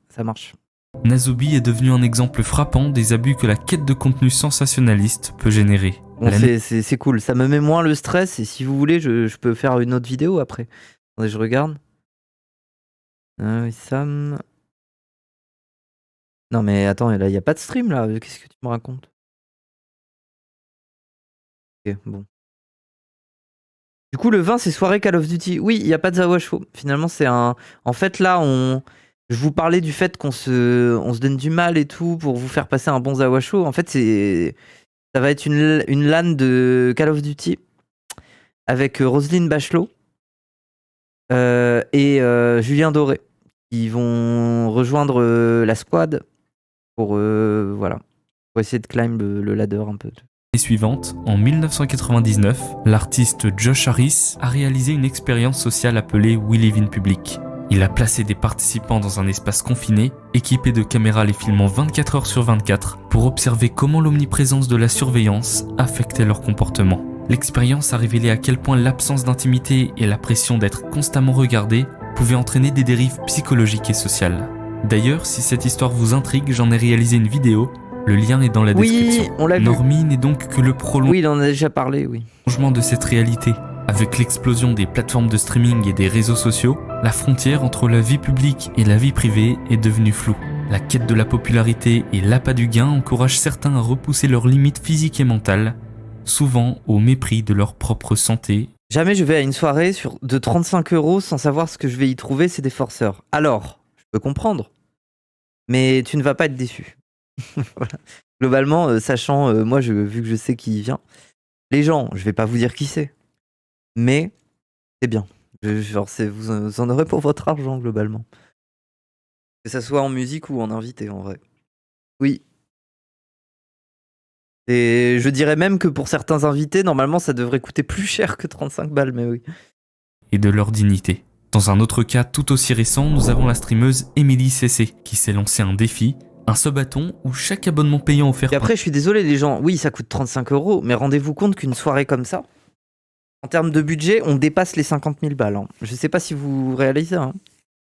Ça marche. Nazubi est devenu un exemple frappant des abus que la quête de contenu sensationnaliste peut générer. Bon, c'est cool. Ça me met moins le stress. Et si vous voulez, je peux faire une autre vidéo après. Attendez, je regarde. Ah oui, Sam. Non mais attends, là il n'y a pas de stream là, qu'est-ce que tu me racontes? Ok, bon. Du coup le 20 c'est soirée Call of Duty. Oui, il n'y a pas de Zawasho. Finalement c'est un... En fait là je vous parlais du fait qu'on se donne du mal et tout pour vous faire passer un bon Zawasho. En fait ça va être une LAN de Call of Duty avec Roselyne Bachelot et Julien Doré. Ils vont rejoindre la squad pour essayer de climb le ladder un peu. L'année suivante, en 1999, l'artiste Josh Harris a réalisé une expérience sociale appelée We Live in Public. Il a placé des participants dans un espace confiné, équipé de caméras les filmant 24 heures sur 24, pour observer comment l'omniprésence de la surveillance affectait leur comportement. L'expérience a révélé à quel point l'absence d'intimité et la pression d'être constamment regardé pouvaient entraîner des dérives psychologiques et sociales. D'ailleurs, si cette histoire vous intrigue, j'en ai réalisé une vidéo. Le lien est dans la description. Oui, on l'a vu. Normie n'est donc que le prolongement. Oui, il en a déjà parlé, oui. De cette réalité. Avec l'explosion des plateformes de streaming et des réseaux sociaux, la frontière entre la vie publique et la vie privée est devenue floue. La quête de la popularité et l'appât du gain encouragent certains à repousser leurs limites physiques et mentales, souvent au mépris de leur propre santé. Jamais je vais à une soirée de 35 € sans savoir ce que je vais y trouver, c'est des forceurs. Alors, je peux comprendre, mais tu ne vas pas être déçu. Voilà. Globalement, sachant, moi, vu que je sais qui y vient, les gens, je vais pas vous dire qui c'est, mais c'est bien. Vous en aurez pour votre argent, globalement. Que ça soit en musique ou en invité, en vrai. Oui. Et je dirais même que pour certains invités, normalement, ça devrait coûter plus cher que 35 balles, mais oui. Et de leur dignité. Dans un autre cas tout aussi récent, nous avons la streameuse Emily CC, qui s'est lancé un défi, un sabaton où chaque abonnement payant offert... Et après, je suis désolé les gens, oui, ça coûte 35 €, mais rendez-vous compte qu'une soirée comme ça, en termes de budget, on dépasse les 50 000 balles. Hein. Je sais pas si vous réalisez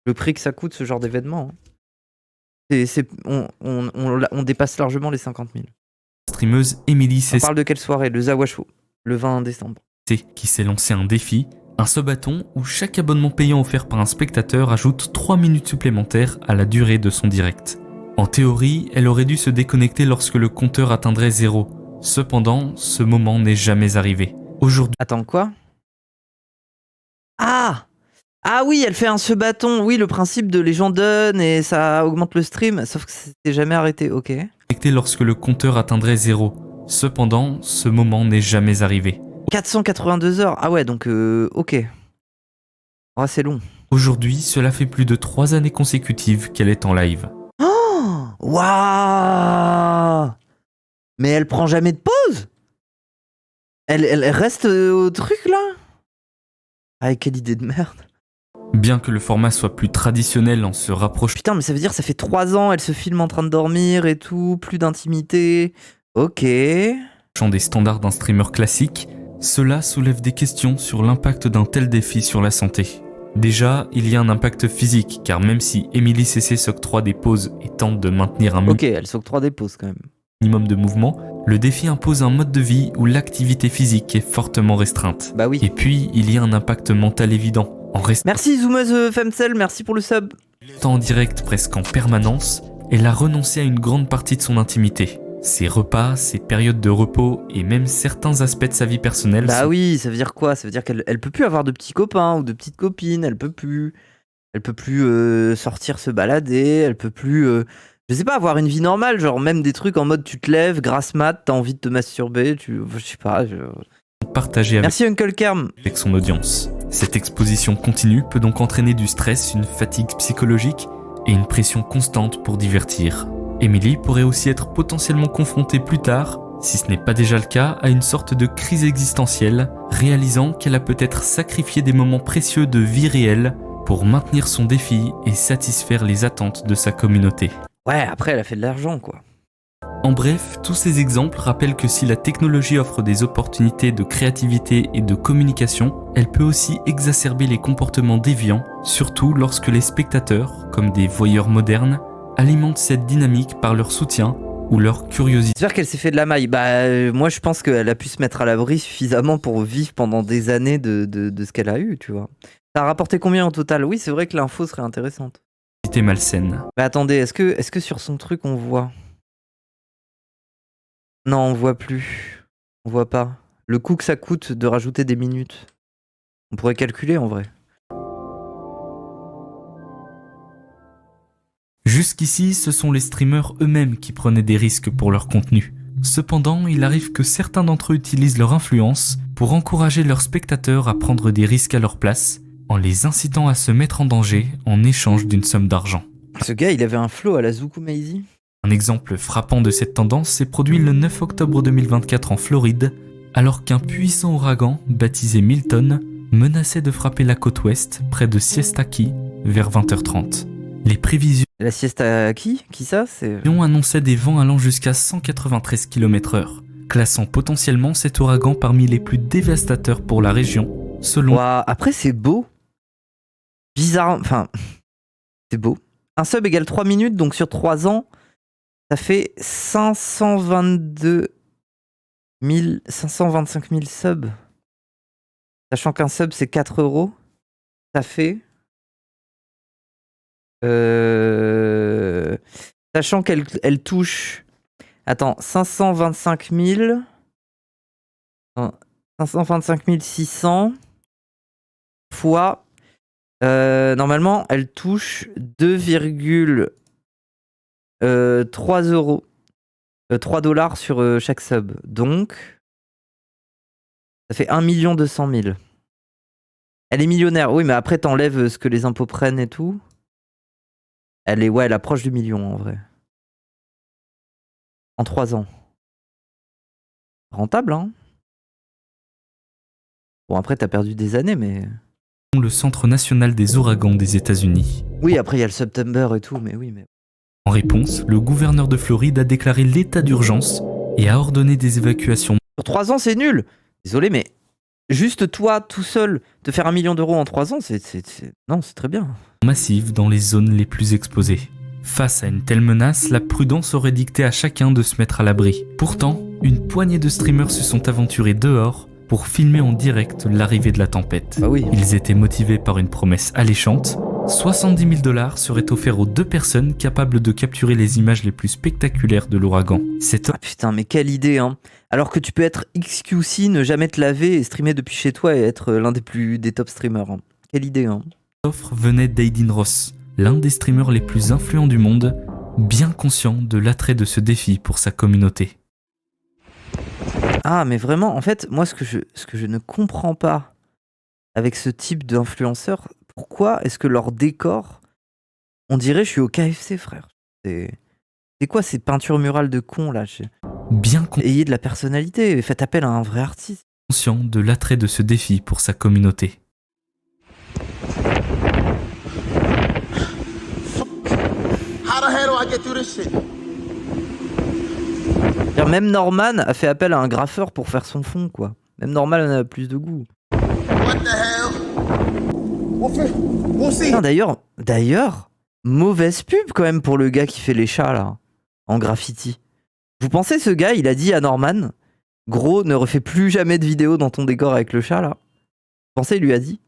le prix que ça coûte, ce genre d'événement. Hein. On dépasse largement les 50 000. Streameuse Emily CC. On parle de quelle soirée? Le Zawasho, le 20 décembre. Qui s'est lancé un défi, un sabaton où chaque abonnement payant offert par un spectateur ajoute 3 minutes supplémentaires à la durée de son direct. En théorie, elle aurait dû se déconnecter lorsque le compteur atteindrait 0. Cependant, ce moment n'est jamais arrivé. Aujourd'hui... Attends, quoi? Ah oui, elle fait un sabaton. Oui, le principe de les gens donnent et ça augmente le stream, sauf que c'était jamais arrêté, ok. Lorsque le compteur atteindrait 0. Cependant, ce moment n'est jamais arrivé. 482 heures. Ah ouais, donc ok. Ah, c'est long. Aujourd'hui, cela fait plus de 3 années consécutives qu'elle est en live. Oh, waouh! Mais elle prend jamais de pause? Elle reste au truc là? Ah, quelle idée de merde. Bien que le format soit plus traditionnel en se rapprochant... Putain, mais ça veut dire ça fait 3 ans, elle se filme en train de dormir et tout, plus d'intimité. Ok. Des standards d'un streamer classique, cela soulève des questions sur l'impact d'un tel défi sur la santé. Déjà, il y a un impact physique, car même si Emily CC s'octroie des pauses et tente de maintenir un ok, elle s'octroie des pauses quand même. Minimum de mouvement, le défi impose un mode de vie où l'activité physique est fortement restreinte. Bah oui. Et puis, il y a un impact mental évident. Merci Zoomeuse Femcel, merci pour le sub. En direct presque en permanence, elle a renoncé à une grande partie de son intimité. Ses repas, ses périodes de repos et même certains aspects de sa vie personnelle. Bah oui, ça veut dire quoi? Ça veut dire qu'elle peut plus avoir de petits copains ou de petites copines, elle peut plus sortir se balader, elle peut plus Je sais pas, avoir une vie normale, genre même des trucs en mode tu te lèves, grasse mat, t'as envie de te masturber, je sais pas. Partagé avec... Merci Uncle Kerm. Avec son audience. Cette exposition continue peut donc entraîner du stress, une fatigue psychologique et une pression constante pour divertir. Emily pourrait aussi être potentiellement confrontée plus tard, si ce n'est pas déjà le cas, à une sorte de crise existentielle, réalisant qu'elle a peut-être sacrifié des moments précieux de vie réelle pour maintenir son défi et satisfaire les attentes de sa communauté. Ouais, après elle a fait de l'argent quoi. En bref, tous ces exemples rappellent que si la technologie offre des opportunités de créativité et de communication, elle peut aussi exacerber les comportements déviants, surtout lorsque les spectateurs, comme des voyeurs modernes, alimentent cette dynamique par leur soutien ou leur curiosité. J'espère qu'elle s'est fait de la maille. Moi je pense qu'elle a pu se mettre à l'abri suffisamment pour vivre pendant des années de ce qu'elle a eu, tu vois. Ça a rapporté combien au total? Oui, c'est vrai que l'info serait intéressante. Malsaine. Attendez, est-ce que sur son truc on voit? Non, on voit plus. On voit pas. Le coût que ça coûte de rajouter des minutes. On pourrait calculer en vrai. Jusqu'ici, ce sont les streamers eux-mêmes qui prenaient des risques pour leur contenu. Cependant, il arrive que certains d'entre eux utilisent leur influence pour encourager leurs spectateurs à prendre des risques à leur place, en les incitant à se mettre en danger en échange d'une somme d'argent. Ce gars, il avait un flow à la Zuku Maizy. Un exemple frappant de cette tendance s'est produit le 9 octobre 2024 en Floride, alors qu'un puissant ouragan, baptisé Milton, menaçait de frapper la côte ouest, près de Siesta Key, vers 20h30. Les prévisions... La Siesta Key? Qui ça? annonçaient des vents allant jusqu'à 193 km/h, classant potentiellement cet ouragan parmi les plus dévastateurs pour la région, selon... Wow, après c'est beau. Bizarre, enfin... C'est beau. Un sub égale 3 minutes, donc sur 3 ans... Ça fait 525 000 subs. Sachant qu'un sub c'est 4 €. Ça fait... Sachant qu'elle touche... Attends, 525 600 fois... normalement, elle touche 2,3 €. 3 $ sur chaque sub. Donc, ça fait 1 200 000. Elle est millionnaire. Oui, mais après, t'enlèves ce que les impôts prennent et tout. Elle approche du million en vrai. En 3 ans. Rentable, hein? Bon, après, t'as perdu des années, mais... Le Centre national des ouragans des États-Unis. Oui, après, il y a le September et tout, mais oui, mais... En réponse, le gouverneur de Floride a déclaré l'état d'urgence et a ordonné des évacuations. Sur 3 ans, c'est nul. Désolé, mais juste toi, tout seul, te faire 1 million d'euros en 3 ans, non, c'est très bien. Massive dans les zones les plus exposées. Face à une telle menace, la prudence aurait dicté à chacun de se mettre à l'abri. Pourtant, une poignée de streamers se sont aventurés dehors pour filmer en direct l'arrivée de la tempête. Ah oui. Ils étaient motivés par une promesse alléchante. 70 000 $ seraient offerts aux 2 personnes capables de capturer les images les plus spectaculaires de l'ouragan. Ah putain, mais quelle idée, hein. Alors que tu peux être XQC, ne jamais te laver et streamer depuis chez toi et être l'un des top streamers. Hein. Quelle idée, hein. L'offre venait d'Aiden Ross, l'un des streamers les plus influents du monde, bien conscient de l'attrait de ce défi pour sa communauté. Ah, mais vraiment, en fait, moi, ce que je ne comprends pas avec ce type d'influenceurs, pourquoi est-ce que leur décor, on dirait je suis au KFC, frère. C'est quoi ces peintures murales de cons, là? Ayez de la personnalité, faites appel à un vrai artiste. Conscient de l'attrait de ce défi pour sa communauté. How the hell do I get through this shit? Même Norman a fait appel à un graffeur pour faire son fond, quoi. Même Norman en a plus de goût. What the hell? We'll see. D'ailleurs, mauvaise pub quand même pour le gars qui fait les chats, là, en graffiti. Vous pensez ce gars, il a dit à Norman, gros, ne refais plus jamais de vidéo dans ton décor avec le chat, là? Vous pensez, il lui a dit?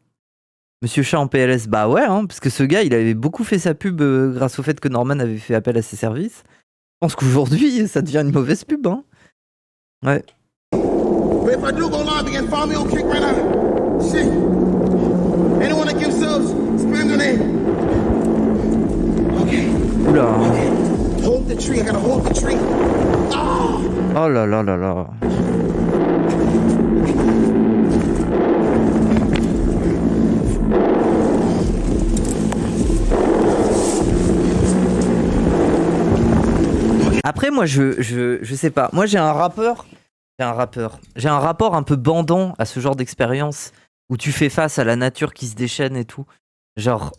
Monsieur Chat en PLS, bah ouais, hein, parce que ce gars, il avait beaucoup fait sa pub grâce au fait que Norman avait fait appel à ses services. Je pense qu'aujourd'hui, ça devient une mauvaise pub, hein. Ouais. But if I do go live again, follow me on Kick right now. Shit. Anyone that gives subs, spam their name. Okay. Oula. Okay. hold the tree. I gotta hold the tree. Oh! Oh là là là là. Après, moi, je sais pas. Moi, j'ai un rapport un peu bandant à ce genre d'expérience où tu fais face à la nature qui se déchaîne et tout. Genre,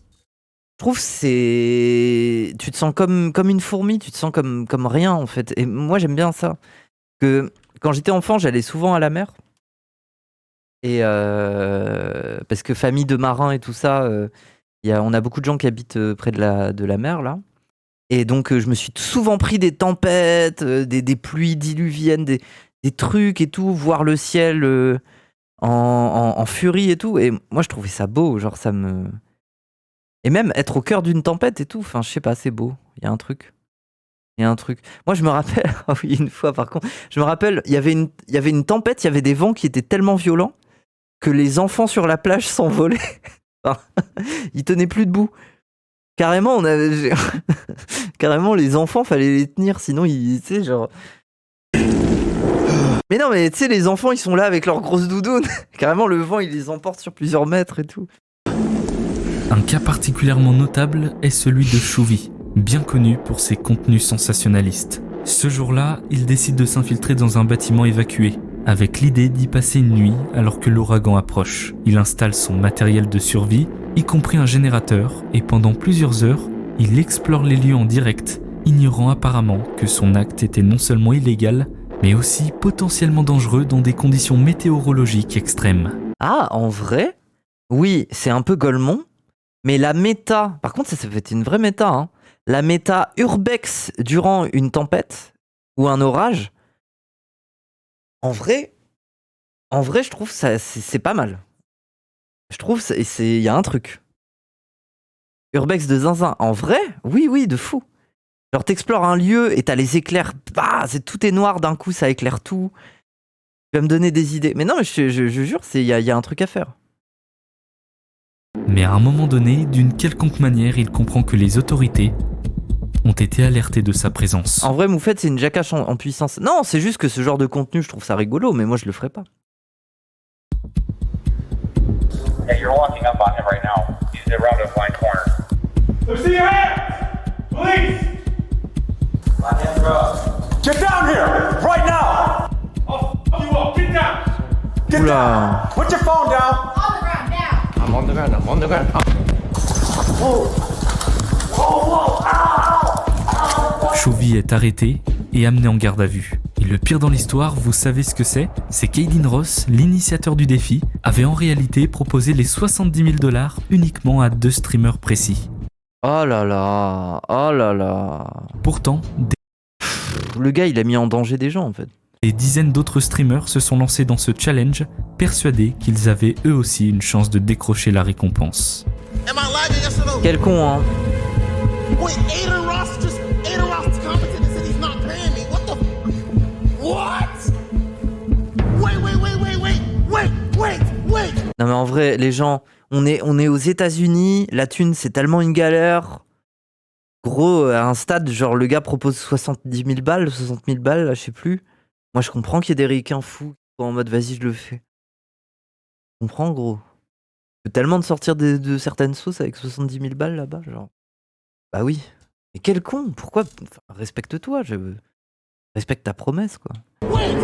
je trouve tu te sens comme une fourmi, tu te sens comme rien en fait. Et moi, j'aime bien ça. Que quand j'étais enfant, j'allais souvent à la mer. Et parce que famille de marins et tout ça, on a beaucoup de gens qui habitent près de la mer là. Et donc, je me suis souvent pris des tempêtes, des pluies diluviennes, des trucs et tout, voir le ciel en furie et tout. Et moi, je trouvais ça beau, genre ça me... Et même être au cœur d'une tempête et tout, enfin, je sais pas, c'est beau. Il y a un truc. Moi, je me rappelle, ah oui, une fois par contre, je me rappelle, il y avait une tempête, il y avait des vents qui étaient tellement violents que les enfants sur la plage s'envolaient. Enfin, ils tenaient plus debout. Carrément, carrément, les enfants, fallait les tenir, sinon ils, tu sais, genre... Mais non, mais tu sais, les enfants, ils sont là avec leurs grosses doudounes. Carrément, le vent, il les emporte sur plusieurs mètres et tout. Un cas particulièrement notable est celui de Chauvi, bien connu pour ses contenus sensationnalistes. Ce jour-là, il décide de s'infiltrer dans un bâtiment évacué, avec l'idée d'y passer une nuit alors que l'ouragan approche. Il installe son matériel de survie, y compris un générateur, et pendant plusieurs heures, il explore les lieux en direct, ignorant apparemment que son acte était non seulement illégal, mais aussi potentiellement dangereux dans des conditions météorologiques extrêmes. Ah, en vrai ? Oui, c'est un peu Golemont, mais la méta, par contre ça fait une vraie méta, hein. La méta urbex durant une tempête ou un orage, en vrai je trouve ça c'est pas mal. Je trouve il y a un truc. Urbex de zinzin, en vrai, oui, de fou. Genre t'explores un lieu et t'as les éclairs, tout est noir d'un coup, ça éclaire tout. Tu vas me donner des idées. Mais non, je jure, il y a un truc à faire. Mais à un moment donné, d'une quelconque manière, il comprend que les autorités ont été alertées de sa présence. En vrai, Moufette, c'est une jacache en puissance. Non, c'est juste que ce genre de contenu, je trouve ça rigolo, mais moi, je le ferais pas. Hey, you're walking up on him right now. He's around a blind corner. Let's see your hands! Police! My hands are up. Get down here! Right now! I'll f*** you up. Get down! Get Oula. down! Put your phone down! On the ground now. I'm on the ground. Whoa! Whoa! Ow! Chauvi est arrêté et amené en garde à vue. Et le pire dans l'histoire, vous savez ce que c'est ? C'est qu'Aiden Ross, l'initiateur du défi, avait en réalité proposé les $70 000 uniquement à 2 streamers précis. Oh là là. Pourtant, le gars, il a mis en danger des gens en fait. Des dizaines d'autres streamers se sont lancés dans ce challenge, persuadés qu'ils avaient eux aussi une chance de décrocher la récompense. Quel con, hein. Wait, Aiden Ross commented and said he's not paying me. What the What? Wait. Non mais en vrai, les gens, on est aux États-Unis, la thune c'est tellement une galère. Gros, à un stade, genre le gars propose 60 000 balles, là, je sais plus. Moi je comprends qu'il y ait des ricains fous qui sont en mode vas-y, je le fais. Je comprends, gros. Je peux tellement de sortir de certaines sauces avec 70 000 balles là-bas, genre. Bah oui. Mais quel con, pourquoi? Enfin, respecte-toi, respecte ta promesse, quoi. Wait!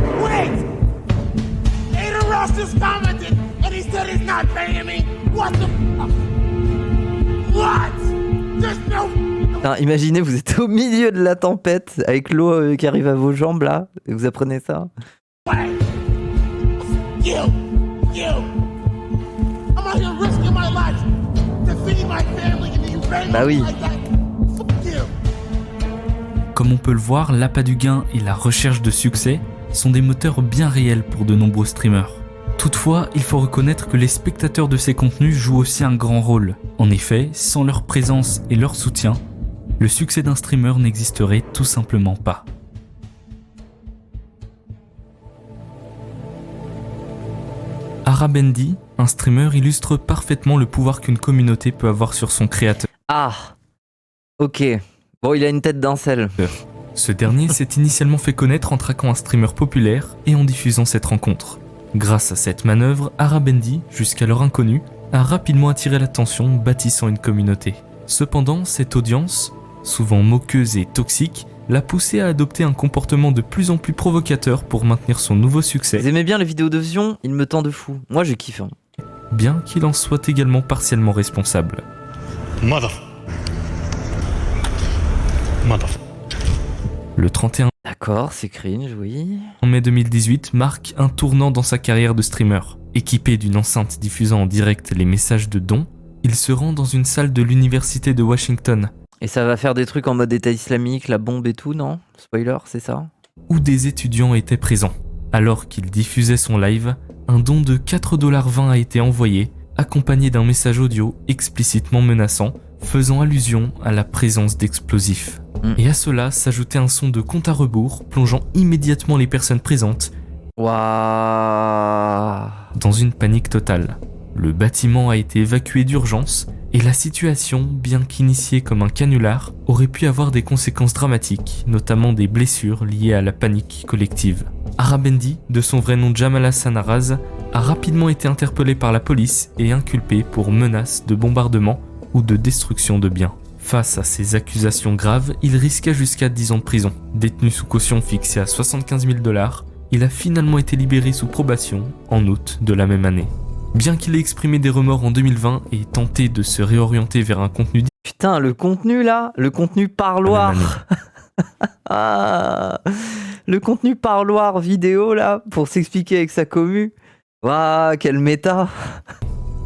Aiden Ross just commented and he said he's not paying me. What the fuck? What? There's no... Putain, imaginez, vous êtes au milieu de la tempête avec l'eau qui arrive à vos jambes là, et vous apprenez ça. You! I'm out here risking my life to feed my family and you pay me Bah oui. like that? Fuck you! Comme on peut le voir, l'appât du gain et la recherche de succès sont des moteurs bien réels pour de nombreux streamers. Toutefois, il faut reconnaître que les spectateurs de ces contenus jouent aussi un grand rôle. En effet, sans leur présence et leur soutien, le succès d'un streamer n'existerait tout simplement pas. Arabendi, un streamer, illustre parfaitement le pouvoir qu'une communauté peut avoir sur son créateur. Ah, ok. Bon, il a une tête d'incel. Ce dernier s'est initialement fait connaître en traquant un streamer populaire et en diffusant cette rencontre. Grâce à cette manœuvre, Arabendi, jusqu'alors inconnu, a rapidement attiré l'attention, bâtissant une communauté. Cependant, cette audience, souvent moqueuse et toxique, l'a poussé à adopter un comportement de plus en plus provocateur pour maintenir son nouveau succès. Vous aimez bien les vidéos de Vion? Il me tend de fou. Moi, je kiffe. Bien qu'il en soit également partiellement responsable. Le 31 D'accord, c'est cringe, oui. En mai 2018 marque un tournant dans sa carrière de streamer. Équipé d'une enceinte diffusant en direct les messages de dons, il se rend dans une salle de l'université de Washington. Et ça va faire des trucs en mode État islamique, la bombe et tout, non? Spoiler, c'est ça? Où des étudiants étaient présents. Alors qu'il diffusait son live, un don de 4,20$ a été envoyé, accompagné d'un message audio explicitement menaçant, faisant allusion à la présence d'explosifs. Et à cela s'ajoutait un son de compte à rebours, plongeant immédiatement les personnes présentes dans une panique totale. Le bâtiment a été évacué d'urgence, et la situation, bien qu'initiée comme un canular, aurait pu avoir des conséquences dramatiques, notamment des blessures liées à la panique collective. Arabendi, de son vrai nom Jamal Hassan Araz, a rapidement été interpellé par la police et inculpé pour menaces de bombardement ou de destruction de biens. Face à ces accusations graves, il risqua jusqu'à 10 ans de prison. Détenu sous caution fixée à 75 000$, il a finalement été libéré sous probation en août de la même année. Bien qu'il ait exprimé des remords en 2020 et tenté de se réorienter vers un contenu... Putain, le contenu là, le contenu parloir. Le contenu parloir vidéo là, pour s'expliquer avec sa commu. Waouh, quelle méta.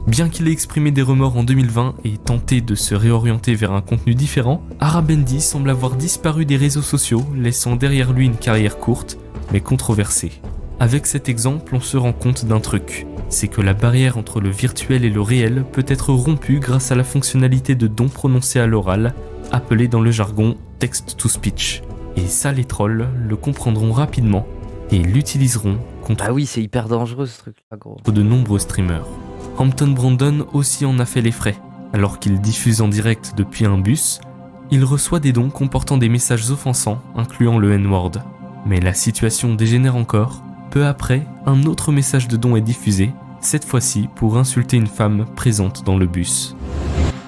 Bien qu'il ait exprimé des remords en 2020 et tenté de se réorienter vers un contenu différent, Arabendi semble avoir disparu des réseaux sociaux, laissant derrière lui une carrière courte, mais controversée. Avec cet exemple, on se rend compte d'un truc, c'est que la barrière entre le virtuel et le réel peut être rompue grâce à la fonctionnalité de don prononcé à l'oral, appelée dans le jargon text-to-speech. Et ça, les trolls le comprendront rapidement et l'utiliseront contre... Ah oui, c'est hyper dangereux ce truc-là, gros. ...de nombreux streamers. Hampton Brandon aussi en a fait les frais. Alors qu'il diffuse en direct depuis un bus, il reçoit des dons comportant des messages offensants, incluant le N-word. Mais la situation dégénère encore. Peu après, un autre message de don est diffusé, cette fois-ci pour insulter une femme présente dans le bus.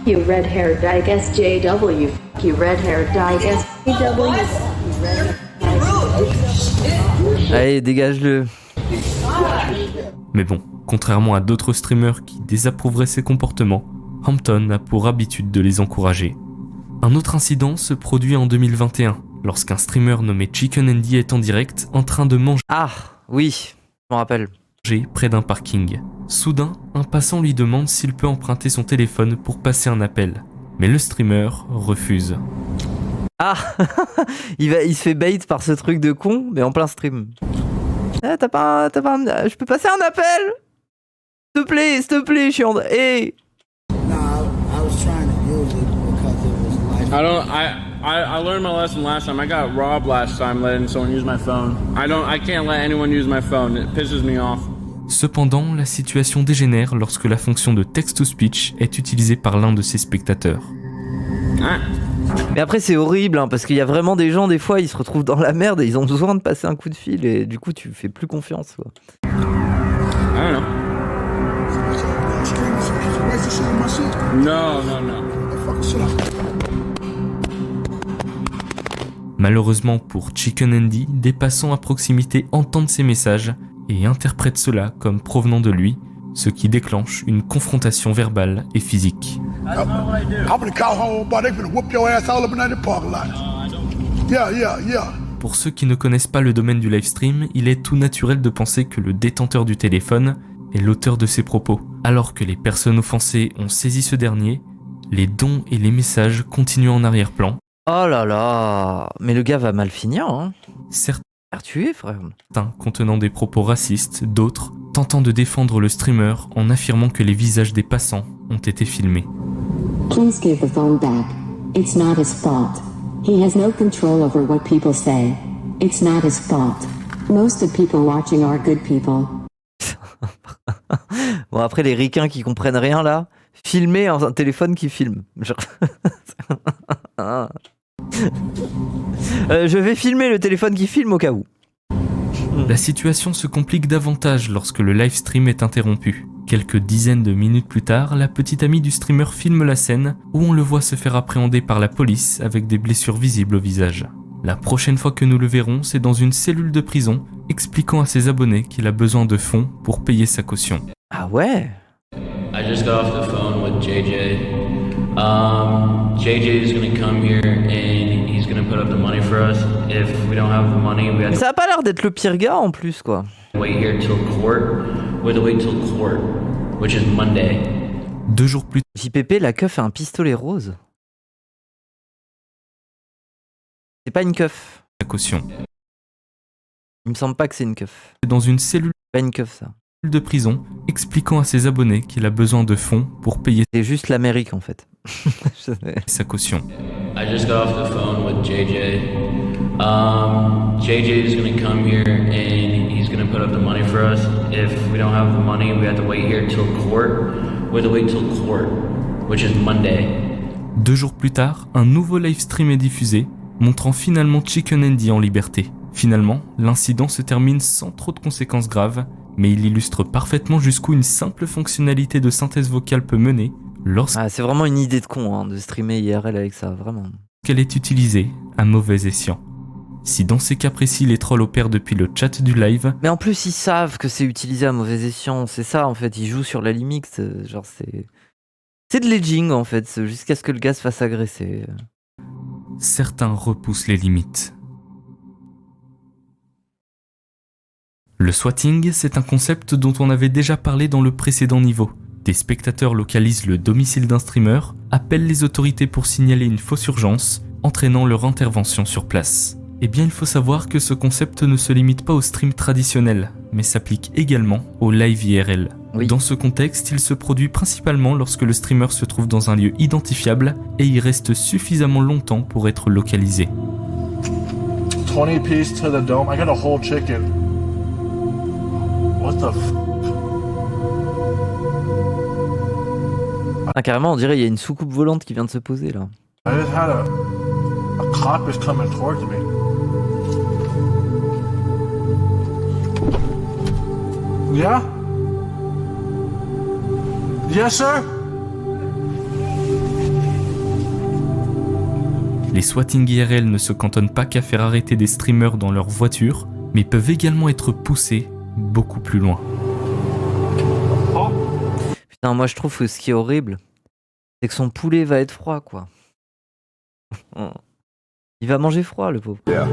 You red-haired dyke SJW. You red-haired dyke SJW. Allez, dégage-le. Mais bon, contrairement à d'autres streamers qui désapprouveraient ces comportements, Hampton a pour habitude de les encourager. Un autre incident se produit en 2021, lorsqu'un streamer nommé Chicken Andy est en direct en train de manger. Ah, oui, je me rappelle. Près d'un parking. Soudain, un passant lui demande s'il peut emprunter son téléphone pour passer un appel. Mais le streamer refuse. Ah, il se fait bait par ce truc de con, mais en plein stream. Ah, je peux passer un appel? S'il te plaît, je suis en... Hey! I learned my lesson last time. I got robbed last time letting someone use my phone. I can't let anyone use my phone. It pisses me off. Cependant, la situation dégénère lorsque la fonction de text-to-speech est utilisée par l'un de ses spectateurs. Mais après c'est horrible hein, parce qu'il y a vraiment des gens, des fois ils se retrouvent dans la merde et ils ont besoin de passer un coup de fil et du coup tu fais plus confiance quoi. No. Malheureusement pour Chicken Andy, des passants à proximité entendent ces messages et interprètent cela comme provenant de lui, ce qui déclenche une confrontation verbale et physique. Pour ceux qui ne connaissent pas le domaine du livestream, il est tout naturel de penser que le détenteur du téléphone est l'auteur de ces propos. Alors que les personnes offensées ont saisi ce dernier, les dons et les messages continuent en arrière-plan. Oh là là, mais le gars va mal finir hein. Certains tué, frère. Contenant des propos racistes, d'autres tentant de défendre le streamer en affirmant que les visages des passants ont été filmés. Please give the phone back. It's not his fault. He has no control over what people say. It's not his fault. Most of people watching are good people. Bon après les ricains qui comprennent rien là, filmer un téléphone qui filme. Genre... Je vais filmer le téléphone qui filme au cas où. La situation se complique davantage lorsque le live stream est interrompu. Quelques dizaines de minutes plus tard, la petite amie du streamer filme la scène où on le voit se faire appréhender par la police avec des blessures visibles au visage. La prochaine fois que nous le verrons, c'est dans une cellule de prison, expliquant à ses abonnés qu'il a besoin de fonds pour payer sa caution. Ah ouais? I just got off the phone with JJ. JJ is gonna come here and he's gonna put up the money for us. If we don't have the money, we have Mais ça a pas l'air d'être le pire gars en plus, quoi. to wait here till court. We have to wait till court, which is Monday. 2 jours plus tard, JPP, la keuf a un pistolet rose. C'est pas une keuf. sa caution. Il me semble pas que c'est une keuf. Dans une cellule Pas une keuf, ça. de prison, expliquant à ses abonnés qu'il a besoin de fonds pour payer C'est juste l'Amérique, en fait. sa caution. I just got off the phone with JJ. JJ is gonna come here and he's gonna put up the money for us. If we don't have the money, we have to wait here till court. We have to wait till court, which is Monday. 2 jours plus tard, un nouveau live stream est diffusé, montrant finalement Chicken Andy en liberté. Finalement, l'incident se termine sans trop de conséquences graves, mais il illustre parfaitement jusqu'où une simple fonctionnalité de synthèse vocale peut mener lorsqu'elle c'est vraiment une idée de con, hein, de streamer IRL avec ça, vraiment. est utilisée à mauvais escient. Si dans ces cas précis les trolls opèrent depuis le chat du live, Mais en plus, ils savent que c'est utilisé à mauvais escient, c'est ça, en fait, ils jouent sur la limite, genre c'est... C'est de l'edging, en fait, jusqu'à ce que le gars se fasse agresser. certains repoussent les limites. Le swatting, c'est un concept dont on avait déjà parlé dans le précédent niveau. Des spectateurs localisent le domicile d'un streamer, appellent les autorités pour signaler une fausse urgence, entraînant leur intervention sur place. Eh bien, il faut savoir que ce concept ne se limite pas au stream traditionnel, mais s'applique également au live IRL. Oui. Dans ce contexte, il se produit principalement lorsque le streamer se trouve dans un lieu identifiable et y reste suffisamment longtemps pour être localisé. 20 piece to the dome. I got a whole chicken. What the f... Ah, carrément, on dirait il y a une soucoupe volante qui vient de se poser, là. I just had a cop is coming towards me. Yeah? Yes, sir? Les swatting IRL ne se cantonnent pas qu'à faire arrêter des streamers dans leur voiture, mais peuvent également être poussés beaucoup plus loin. Putain, moi je trouve que ce qui est horrible, c'est que son poulet va être froid, quoi. Il va manger froid, le pauvre. Yeah.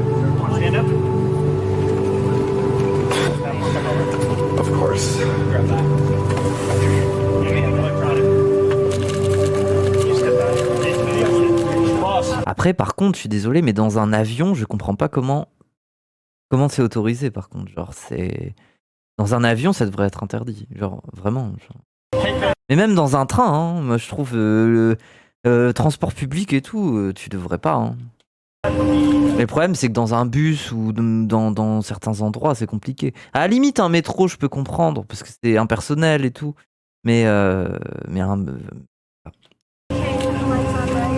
Of course. Après, par contre, je suis désolé, mais dans un avion, je comprends pas comment c'est autorisé, par contre. Genre, c'est... Dans un avion, ça devrait être interdit. Genre, vraiment. Genre. Mais même dans un train, hein, moi je trouve le transport public et tout, tu devrais pas. Hein. Mais le problème, c'est que dans un bus ou dans certains endroits, c'est compliqué. À la limite, un métro, je peux comprendre, parce que c'est impersonnel et tout. Mais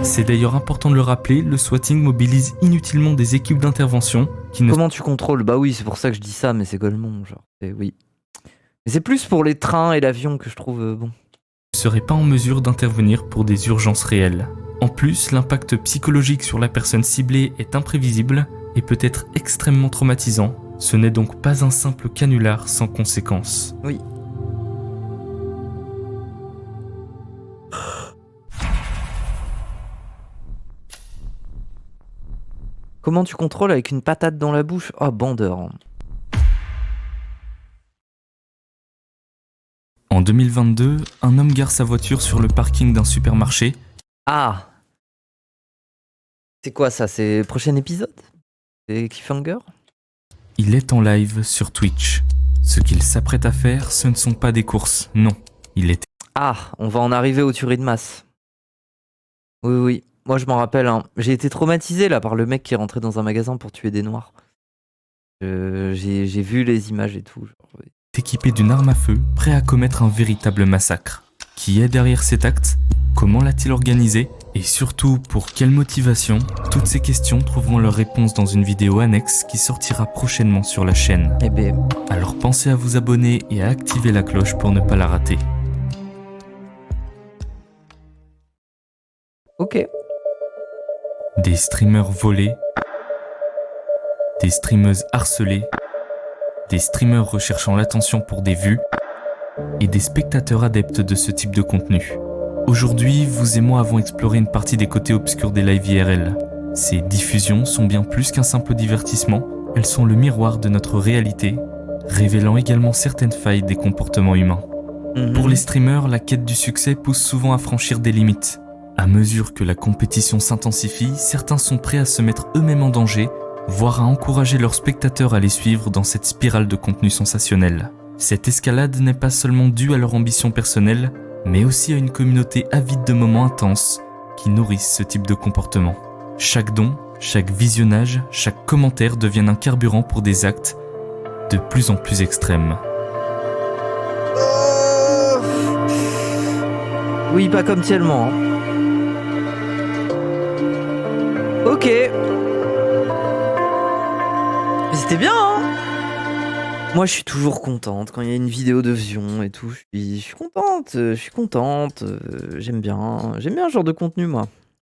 C'est d'ailleurs important de le rappeler, le swatting mobilise inutilement des équipes d'intervention qui ne... Comment tu contrôles? Bah oui, c'est pour ça que je dis ça, mais c'est Golemont, genre. Oui. Mais c'est plus pour les trains et l'avion que je trouve bon. Ne serait pas en mesure d'intervenir pour des urgences réelles. En plus, l'impact psychologique sur la personne ciblée est imprévisible et peut être extrêmement traumatisant. Ce n'est donc pas un simple canular sans conséquence. Oui. Comment tu contrôles avec une patate dans la bouche? Oh, bandeur. En 2022, un homme gare sa voiture sur le parking d'un supermarché. Ah! C'est quoi ça? C'est le prochain épisode? C'est Cliffhanger? Il est en live sur Twitch. Ce qu'il s'apprête à faire, ce ne sont pas des courses, non. Il est... Ah, on va en arriver aux tueries de masse. Oui. Moi, je m'en rappelle, hein. J'ai été traumatisé là par le mec qui est rentré dans un magasin pour tuer des noirs. J'ai vu les images et tout. Genre, oui. Équipé d'une arme à feu, prêt à commettre un véritable massacre. Qui est derrière cet acte? Comment l'a-t-il organisé? Et surtout, pour quelle motivation? Toutes ces questions trouveront leur réponse dans une vidéo annexe qui sortira prochainement sur la chaîne. Eh ben. Alors pensez à vous abonner et à activer la cloche pour ne pas la rater. Ok. Des streamers volés, des streameuses harcelées, des streamers recherchant l'attention pour des vues et des spectateurs adeptes de ce type de contenu. Aujourd'hui, vous et moi avons exploré une partie des côtés obscurs des lives IRL. Ces diffusions sont bien plus qu'un simple divertissement, elles sont le miroir de notre réalité, révélant également certaines failles des comportements humains. Pour les streamers, la quête du succès pousse souvent à franchir des limites. À mesure que la compétition s'intensifie, certains sont prêts à se mettre eux-mêmes en danger, voire à encourager leurs spectateurs à les suivre dans cette spirale de contenu sensationnel. Cette escalade n'est pas seulement due à leur ambition personnelle, mais aussi à une communauté avide de moments intenses qui nourrissent ce type de comportement. Chaque don, chaque visionnage, chaque commentaire deviennent un carburant pour des actes de plus en plus extrêmes. Oui, pas comme tellement. Ok. Mais c'était bien, hein. Moi, je suis toujours contente quand il y a une vidéo de Vion et tout. Je suis contente. J'aime bien ce genre de contenu, moi.